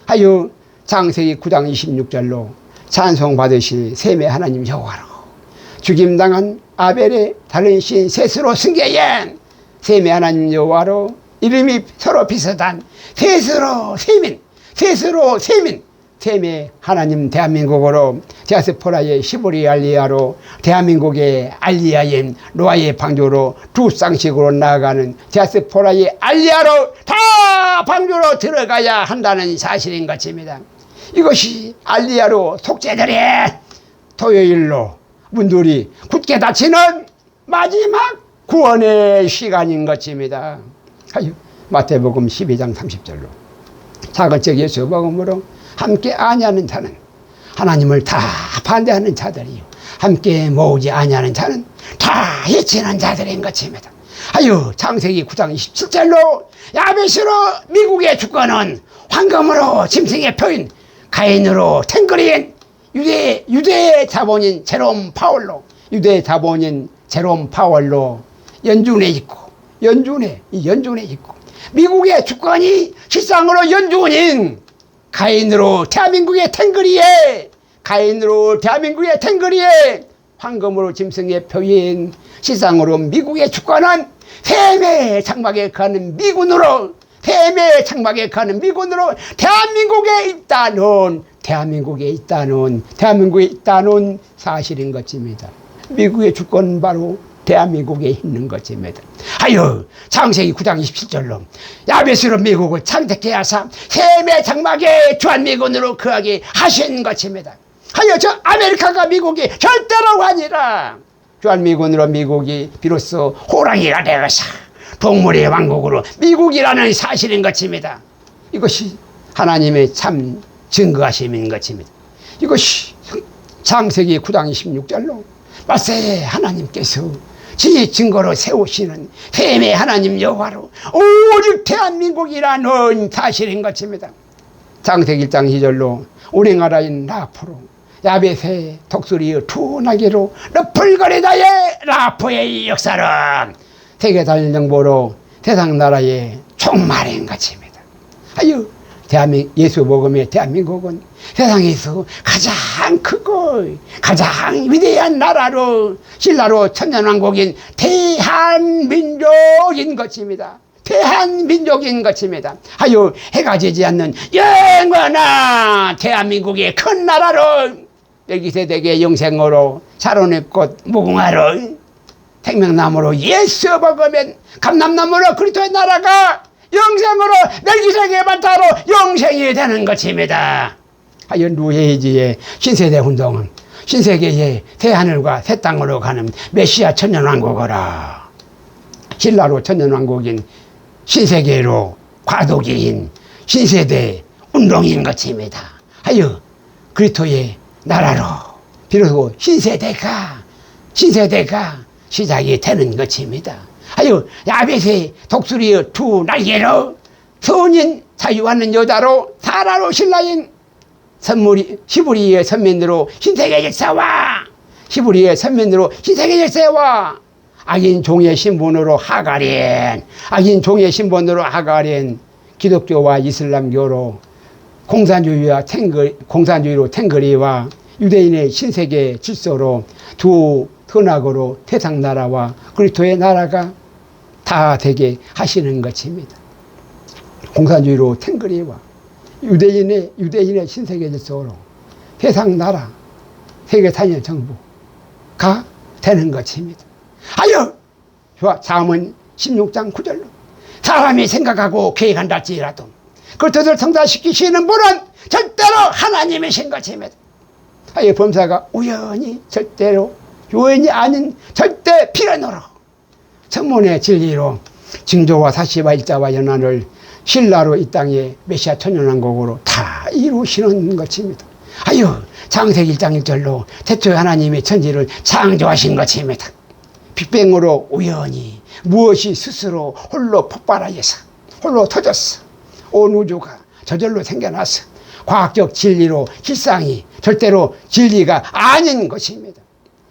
하여 창세기 9장 26절로 찬송받으실 셈의 하나님 여호와로 죽임당한 아벨의 다른 신 셋으로 승계한 셈의 하나님 여호와로 이름이 서로 비슷한 셋으로 세민 셈의 하나님 대한민국으로 디아스포라의 시보리 알리아로 대한민국의 알리아인 노아의 방주로 두 쌍식으로 나아가는 디아스포라의 알리아로 다 방주로 들어가야 한다는 사실인 것입니다. 이것이 알리아로 속죄들의 토요일로 문들이 굳게 닫히는 마지막 구원의 시간인 것입니다. 마태복음 12장 30절로 작은 책 예수 복음으로 함께 아니하는 자는 하나님을 다 반대하는 자들이요 함께 모으지 아니하는 자는 다 해치는 자들인 것입니다. 하여 창세기 9장 27절로 야벳으로 미국의 주권은 황금으로 짐승의 표인 가인으로 탱그리인 유대의 자본인 제롬 파월로 연준에 있고 미국의 주권이 실상으로 연준인 가인으로 대한민국의 탱그리에 황금으로 짐승의 표인 실상으로 미국의 주권은 셈의 장막에 가는 미군으로 대한민국에 있다는 사실인 것입니다. 미국의 주권은 바로 대한민국에 있는 것입니다. 하여 창세기 9장 27절로 야벳으로 미국을 창택해 하사 셈의 장막에 주한미군으로 거하게 하신 것입니다. 하여 저 아메리카가 미국이 절대로 아니라 주한미군으로 미국이 비로소 호랑이가 되어서 동물의 왕국으로 미국이라는 사실인 것입니다. 이것이 하나님의 참 증거하심인 것입니다. 이것이 창세기 9장 26절로 말세 하나님께서 지 증거로 세우시는 셈의 하나님 여호와로 오직 대한민국이라는 사실인 것입니다. 창세기 1장 2절로 운행하라인 라프로 야벳의 독수리의 투나기로 너풀거리다의 라프의 역사는 세계단 정보로 세상 나라의 종말인 것입니다. 하여 예수 복음의 대한민국은 세상에서 가장 크고 가장 위대한 나라로 신라로 천년왕국인 대한민족인 것입니다. 대한민족인 것입니다. 하여 해가 지지 않는 영원한 대한민국의 큰 나라로 멜기세덱의 영생으로 사론의 꽃 무궁화로 생명나무로 예수 먹으면 감람나무로 그리스도의 나라가 영생으로 멜기세덱의 발자로 영생이 되는 것입니다. 하여 누에이지의 신세대 운동은 신세계의 새하늘과 새 땅으로 가는 메시아 천년왕국어라. 신라로 천년왕국인 신세계로 과도기인 신세대 운동인 것입니다. 하여 그리스도의 나라로 비로소 신세대가 시작이 되는 것입니다. 하여 야벳의 독수리의 두 날개로 선인 자유하는 여자로 사라로 신라인 히브리의 선민으로 신세계 역사와 히브리의 선민으로 신세계 역사와 악인 종의 신분으로 하가린 기독교와 이슬람교로 공산주의로 탱거리와 유대인의 신세계 질서로 두 선악으로 태상나라와 그리스도의 나라가 다 되게 하시는 것입니다. 공산주의로 탱거리와 유대인의 신세계 질서로 세상나라 세계탄일 정부가 되는 것입니다. 하여 잠언 16장 9절로 사람이 생각하고 계획한다 할지라도 그 뜻을 성사시키시는 분은 절대로 하나님이신 것입니다. 하여 범사가 우연히 아닌 절대 필연으로 천문의 진리로 징조와 사시와 일자와 연한을 신라로 이 땅에 메시아 천년왕국으로 다 이루시는 것입니다. 하여 창세기 1장 1절로 태초에 하나님이 천지를 창조하신 것입니다. 빅뱅으로 우연히 무엇이 스스로 홀로 폭발하여서 홀로 터졌어. 온 우주가 저절로 생겨났어. 과학적 진리로 실상이 절대로 진리가 아닌 것입니다.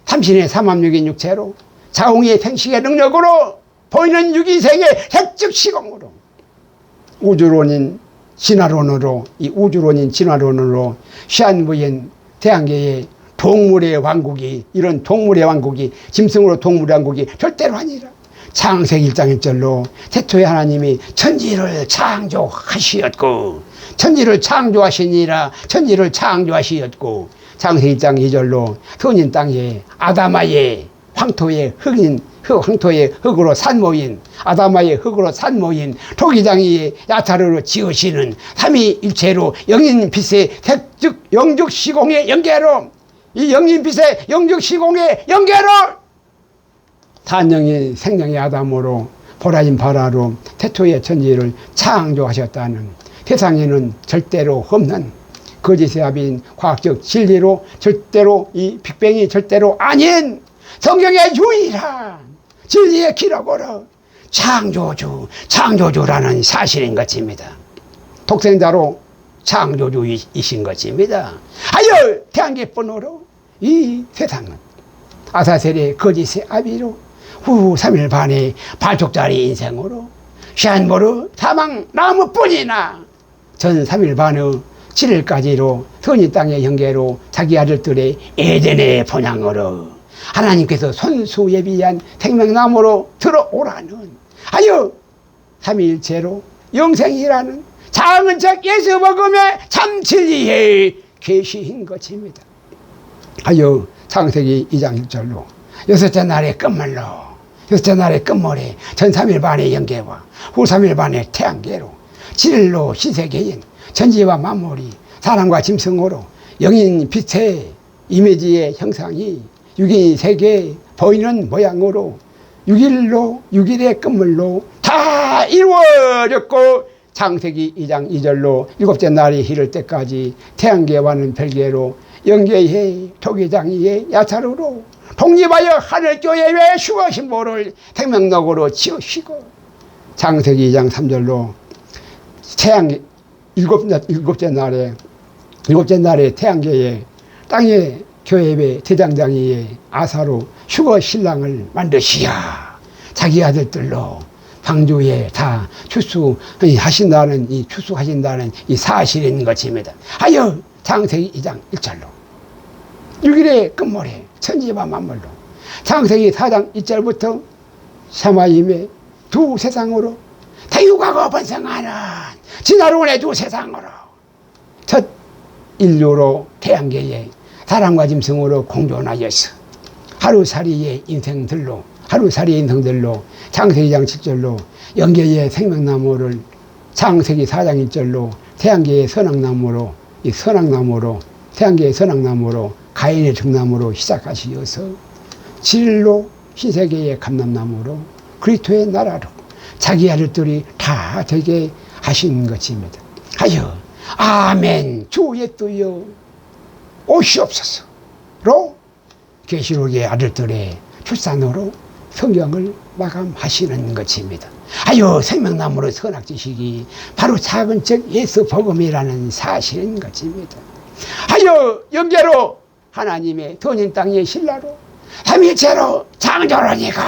삼신의 삼합육인 육체로 자웅의 생식의 능력으로 보이는 유기생의 핵즉 시공으로 우주론인 진화론으로 시한부인 태양계의 동물의 왕국이 이런 동물의 왕국이 짐승으로 동물의 왕국이 절대로 아니라 창세기 1장 1절로 태초에 하나님이 천지를 창조하시었고 천지를 창조하시었고 창세기 1장 2절로 선인 땅에 아다마의 황토의 흙으로 산모인 아다마의 흙으로 산모인 토기장이의 야타르로 지으시는 삼위일체로 영인빛의 색즉 영즉시공의 연계로 이 영인빛의 영즉시공의 연계로 탄영의 생명의 아담으로 보라인 바라로 태초의 천지를 창조하셨다는 세상에는 절대로 없는 거짓의 합인 과학적 진리로 절대로 이 빅뱅이 절대로 아닌 성경의 유일한 진리의 기록으로 창조주라는 사실인 것입니다. 독생자로 창조주이신 것입니다. 하여 태양계뿐으로 이 세상은 아사셀의 거짓의 아비로 후 3일 반의 발족자리 인생으로 시한보르 사망 나무뿐이나 전 3일 반의 7일까지로 선인 땅의 형계로 자기 아들들의 에덴의 본향으로 하나님께서 손수 예비한 생명나무로 들어오라는 하여 삼위일체로 영생이라는 작은 책 예수 복음의 참 진리의 계시인 것입니다. 하여 창세기 2장 1절로 여섯째 날의 끝물에 전 3일 반의 영계와 후 3일 반의 태양계로 7일로 신세계인 천지와 만물이 사람과 짐승으로 영인 빛의 이미지의 형상이 6인 세계에 보이는 모양으로 6일의 끝물로 다 이루어졌고 창세기 2장 2절로 7째 날이 이를 때까지 태양계와는 별개로 영계의 토기장이의 야차루로 독립하여 하늘교회의 슈어 신보를 생명록으로 지으시고 창세기 2장 3절로 태양 일곱째 날에 태양계의 땅의 교회의 대장장이의 아사로 슈거 신랑을 만드시야 자기 아들들로 방주에 다 추수하신다는 이 사실인 것입니다. 하여 창세기 2장 1절로 6일의 끝물에 천지와 만물로 창세기 4장 1절부터 샤마임의 두 세상으로 태유가고 번성하는 진화론의 두 세상으로 첫 인류로 태양계에 사람과 짐승으로 공존하여서 하루살이의 인생들로 창세기 장 7절로 영계의 생명나무를 창세기 4장 1절로 태양계의 선악나무로 태양계의 선악나무로 가인의 등나무로 시작하시어서 7일로 신세계의 감람나무로 그리스도의 나라로 자기 아들들이 다 되게 하신 것입니다. 하여 아멘 주의 뜻이여 오시옵소서로 계시록의 아들들의 출산으로 성경을 마감하시는 것입니다. 하여 생명나무로 선악지식이 바로 작은 책 예수 복음이라는 사실인 것입니다. 하여 영계로 하나님의 터진 땅의 신라로 삼일체로 창조로니까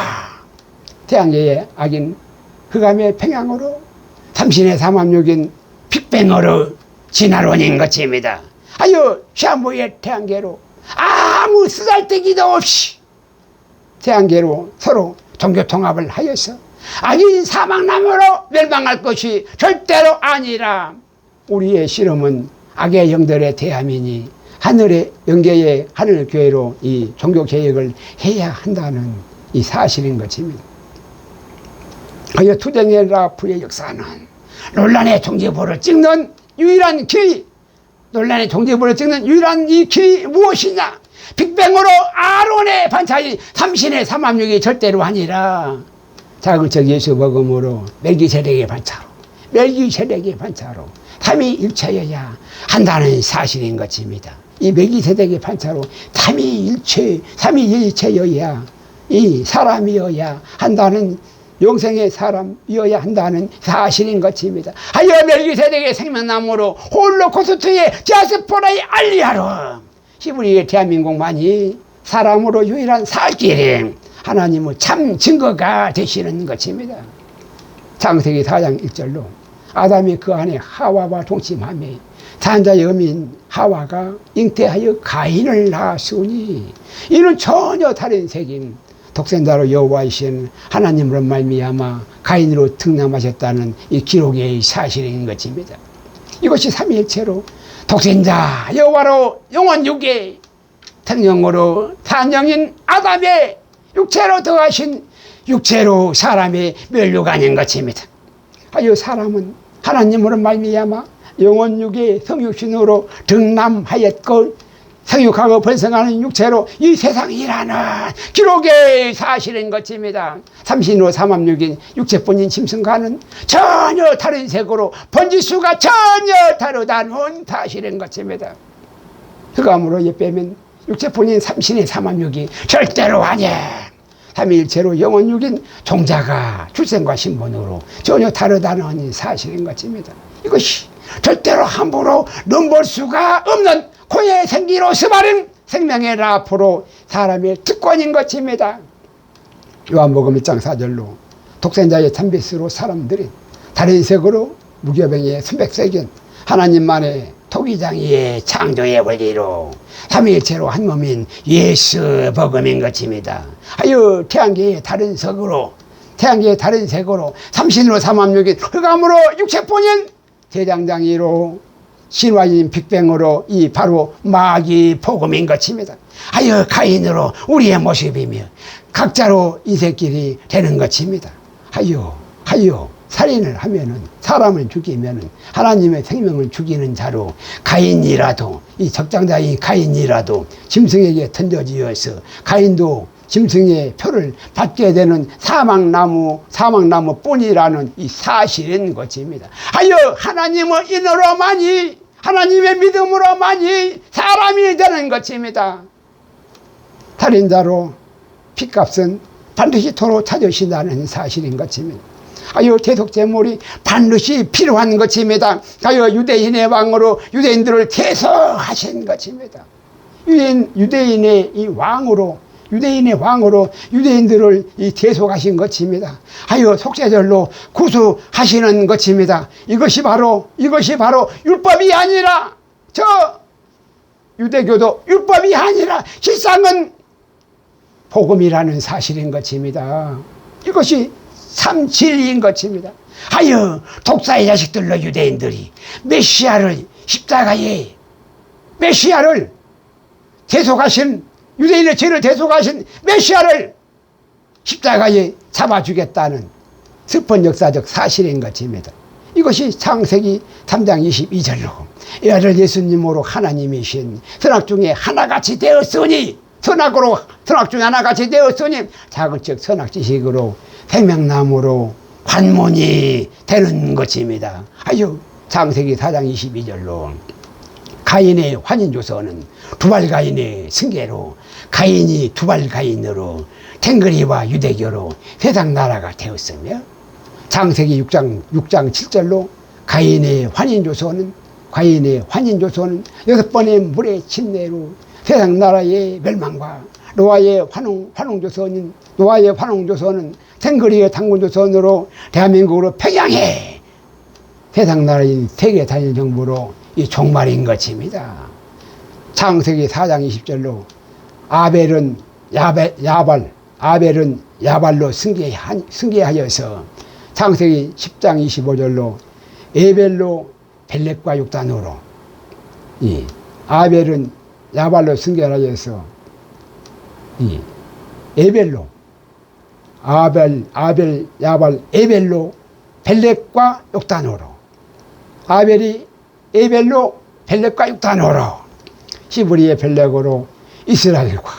태양계의 악인 흑암의 평양으로 삼신의 삼합육인 빅뱅으로 진화론인 것입니다. 하여 시한부의 태양계로 아무 쓰잘데기도 없이 태양계로 서로 종교통합을 하여서 악인 사망나무로 멸망할 것이 절대로 아니라 우리의 실험은 악의 영들의 대함이니 하늘의 영계의 하늘교회로 이 종교개혁을 해야 한다는 이 사실인 것입니다. 하여 투쟁의 라프의 역사는 논란의 종지부를 찍는 유일한 길이 이 길이 무엇이냐? 빅뱅으로 아론의 반차이 삼신의 삼합육이 절대로 아니라 자극적 예수 복음으로 멜기세덱의 반차로 삼위일체여야 한다는 사실인 것입니다. 이 멜기세덱의 반차로 삼위일체여야 이 사람이어야 한다는 영생의 사람이어야 한다는 사실인 것입니다. 하여 멜기세덱의 생명나무로 홀로코스트의 디아스포라의 알리아로 히브리의 대한민국만이 사람으로 유일한 살 길에 하나님의 참 증거가 되시는 것입니다. 창세기 4장 1절로 아담이 그 안에 하와와 동침하며 산자의 어민 하와가 잉태하여 가인을 낳았으니 이는 전혀 다른 색인 독생자로 여호와이신 하나님으로 말미암아 가인으로 등남하셨다는 이 기록의 사실인 것입니다. 이것이 삼위일체로 독생자 여호와로 영원 육의 성령으로 탄영인 아담의 육체로 더하신 육체로 사람의 멸류관인 것입니다. 하여 사람은 하나님으로 말미암아 영원 육의 성육신으로 등남하였고 생육하고 번성하는 육체로 이 세상이라는 기록의 사실인 것입니다. 삼신호 삼합육인 육체뿐인 짐승과는 전혀 다른 색으로 번지수가 전혀 다르다는 사실인 것입니다. 흑암으로 빼면 육체뿐인 삼신의 삼합육이 절대로 아니야. 삼위일체로 영원육인 종자가 출생과 신분으로 전혀 다르다는 사실인 것입니다. 이것이 절대로 함부로 넘볼 수가 없는 고의 생기로 스바른 생명의 라프로 사람의 특권인 것입니다. 요한복음 1장 4절로 독생자의 참빛으로 사람들이 다른 색으로 무교병의 순백색인 하나님만의 토기장이의 창조의 원리로 삼위일체로 한 몸인 예수 복음인 것입니다. 하여 태양계의 다른 색으로 삼신으로 삼합육인 흑암으로 육체뿐인 대장장이로 신화인 빅뱅으로 이 바로 마귀 복음인 것입니다. 하여 가인으로 우리의 모습이며 각자로 인생길이 되는 것입니다. 하여 살인을 하면은 사람을 죽이면은 하나님의 생명을 죽이는 자로 가인이라도 이 적장자인 가인이라도 짐승에게 던져지어서 가인도 짐승의 표를 받게 되는 사망나무 뿐이라는 이 사실인 것입니다. 하여 하나님의 인으로만이 하나님의 믿음으로만이 사람이 되는 것입니다. 살인자로 핏값은 반드시 도로 찾으신다는 사실인 것입니다. 하여 대속제물이 반드시 필요한 것입니다. 하여 유대인의 왕으로 유대인들을 대속하신 것입니다. 유대인의 왕으로 유대인들을 대속하신 것입니다. 하여 속죄절로 구수하시는 것입니다. 이것이 바로 율법이 아니라 유대교도 율법이 아니라 실상은 복음이라는 사실인 것입니다. 이것이 참 진리인 것입니다. 하여 독사의 자식들로 유대인들이 메시아를 십자가에 메시아를 대속하신 유대인의 죄를 대속하신 메시아를 십자가에 잡아주겠다는 슬픈 역사적 사실인 것입니다. 이것이 창세기 3장 22절로 이를 예수님으로 하나님이신 선악 중에 하나같이 되었으니 선악 중에 하나같이 되었으니 자극적 선악 지식으로 생명나무로 관문이 되는 것입니다. 아유, 창세기 4장 22절로 가인의 환인조서는 두발가인의 승계로 가인이 두발가인으로 탱그리와 유대교로 세상 나라가 되었으며 창세기 6장 7절로 가인의 환인조서는 6번의 물의 침례로 세상 나라의 멸망과 노아의 환웅조서는 탱그리의 당군조선으로 대한민국으로 평양해 세상 나라인 세계 단일 정부로 이 종말인 것입니다. 창세기 4장 20절로 아벨은 야발로 승계하여서 창세기 10장 25절로 에벨로 벨렉과 육단으로 아벨은 야발로 승계하여서 에벨로 야발 에벨로 벨렉과 육단으로 아벨이 에벨로 벨렉과 육단으로 히브리의 벨렉으로 이스라엘과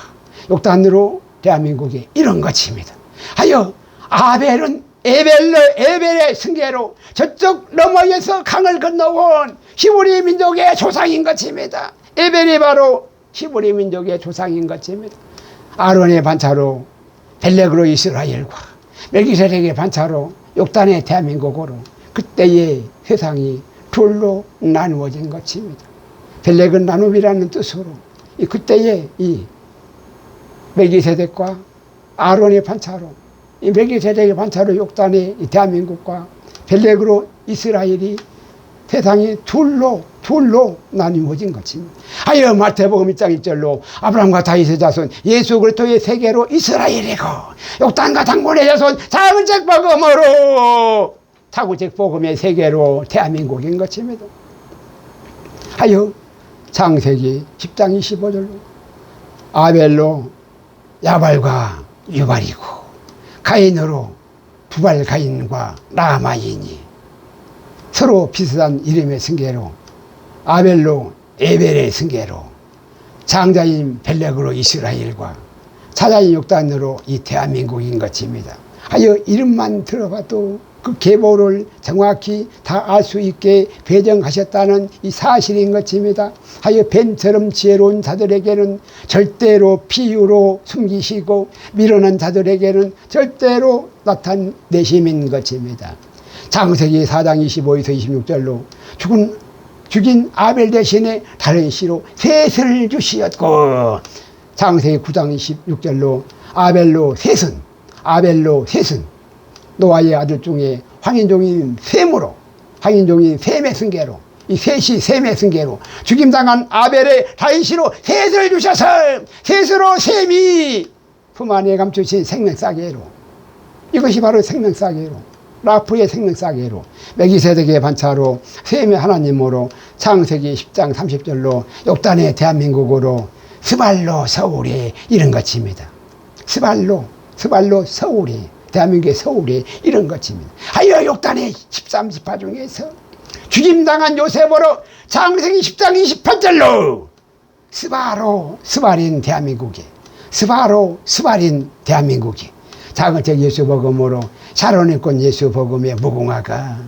육단으로 대한민국이 이런 것입니다. 하여 아벨은 에벨의 승계로 저쪽 너머에서 강을 건너온 히브리 민족의 조상인 것입니다. 에벨이 바로 히브리 민족의 조상인 것입니다. 아론의 반차로 벨렉으로 이스라엘과 멜기세덱의 반차로 욕단의 대한민국으로 그때의 세상이 둘로 나누어진 것입니다. 벨렉은 나눔이라는 뜻으로 그때의 이 멜기세덱과 아론의 반차로 이 멜기세덱의 반차로 욕단의 대한민국과 벨렉으로 이스라엘이 세상이 둘로 나누어진 것입니다. 하여 마태복음 1장 1절로 아브라함과 다윗의 자손 예수 그리스도의 세계로 이스라엘이고 욕단과 당군의 자손 자구책 복음의 세계로 대한민국인 것입니다. 하여 창세기 10장 25절로 아벨로 야발과 유발이고 가인으로 두발 가인과 라마인이 서로 비슷한 이름의 승계로 아벨로 에벨의 승계로 장자인 벨렉으로 이스라엘과 차자인 욕단으로 이 대한민국인 것입니다. 하여 이름만 들어봐도 그 계보를 정확히 다 알 수 있게 배정하셨다는 이 사실인 것입니다. 하여 뱀처럼 지혜로운 자들에게는 절대로 비유로 숨기시고 미련한 자들에게는 절대로 나타내심인 것입니다. 창세기 4장 25에서 26절로 죽인 아벨 대신에 다른 씨로 셋을 주시었고 창세기 9장 26절로 아벨로 셋은 노아의 아들 중에 황인종인 셈의 승계로 이 셈의 승계로 죽임당한 아벨의 다윗으로 셋을 주셔서 셋으로 셈이 품 안에 감추신 생명싸개로 이것이 바로 생명싸개로 라프의 생명싸개로 멜기세덱의 반차로 셈의 하나님으로 창세기 10장 30절로 욕단의 대한민국으로 스발로 서울이 이런 것입니다. 스발로 서울이 대한민국의 서울이 이런 것입니다. 하여 욕단의 13, 18 중에서 죽임당한 요셉으로 창세기 10장 28절로 스발인 대한민국이 자극적 예수복음으로 샤론의 꽃 예수복음의 무궁화가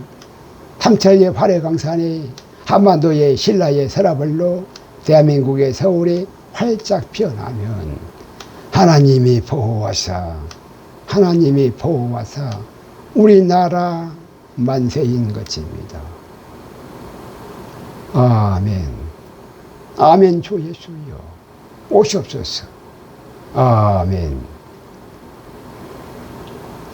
삼천리의 활해강산에 한반도의 신라의 서라벌로 대한민국의 서울이 활짝 피어나면 하나님이 보호하사 우리나라 만세인 것입니다. 아멘 주 예수여 오시옵소서. 아멘.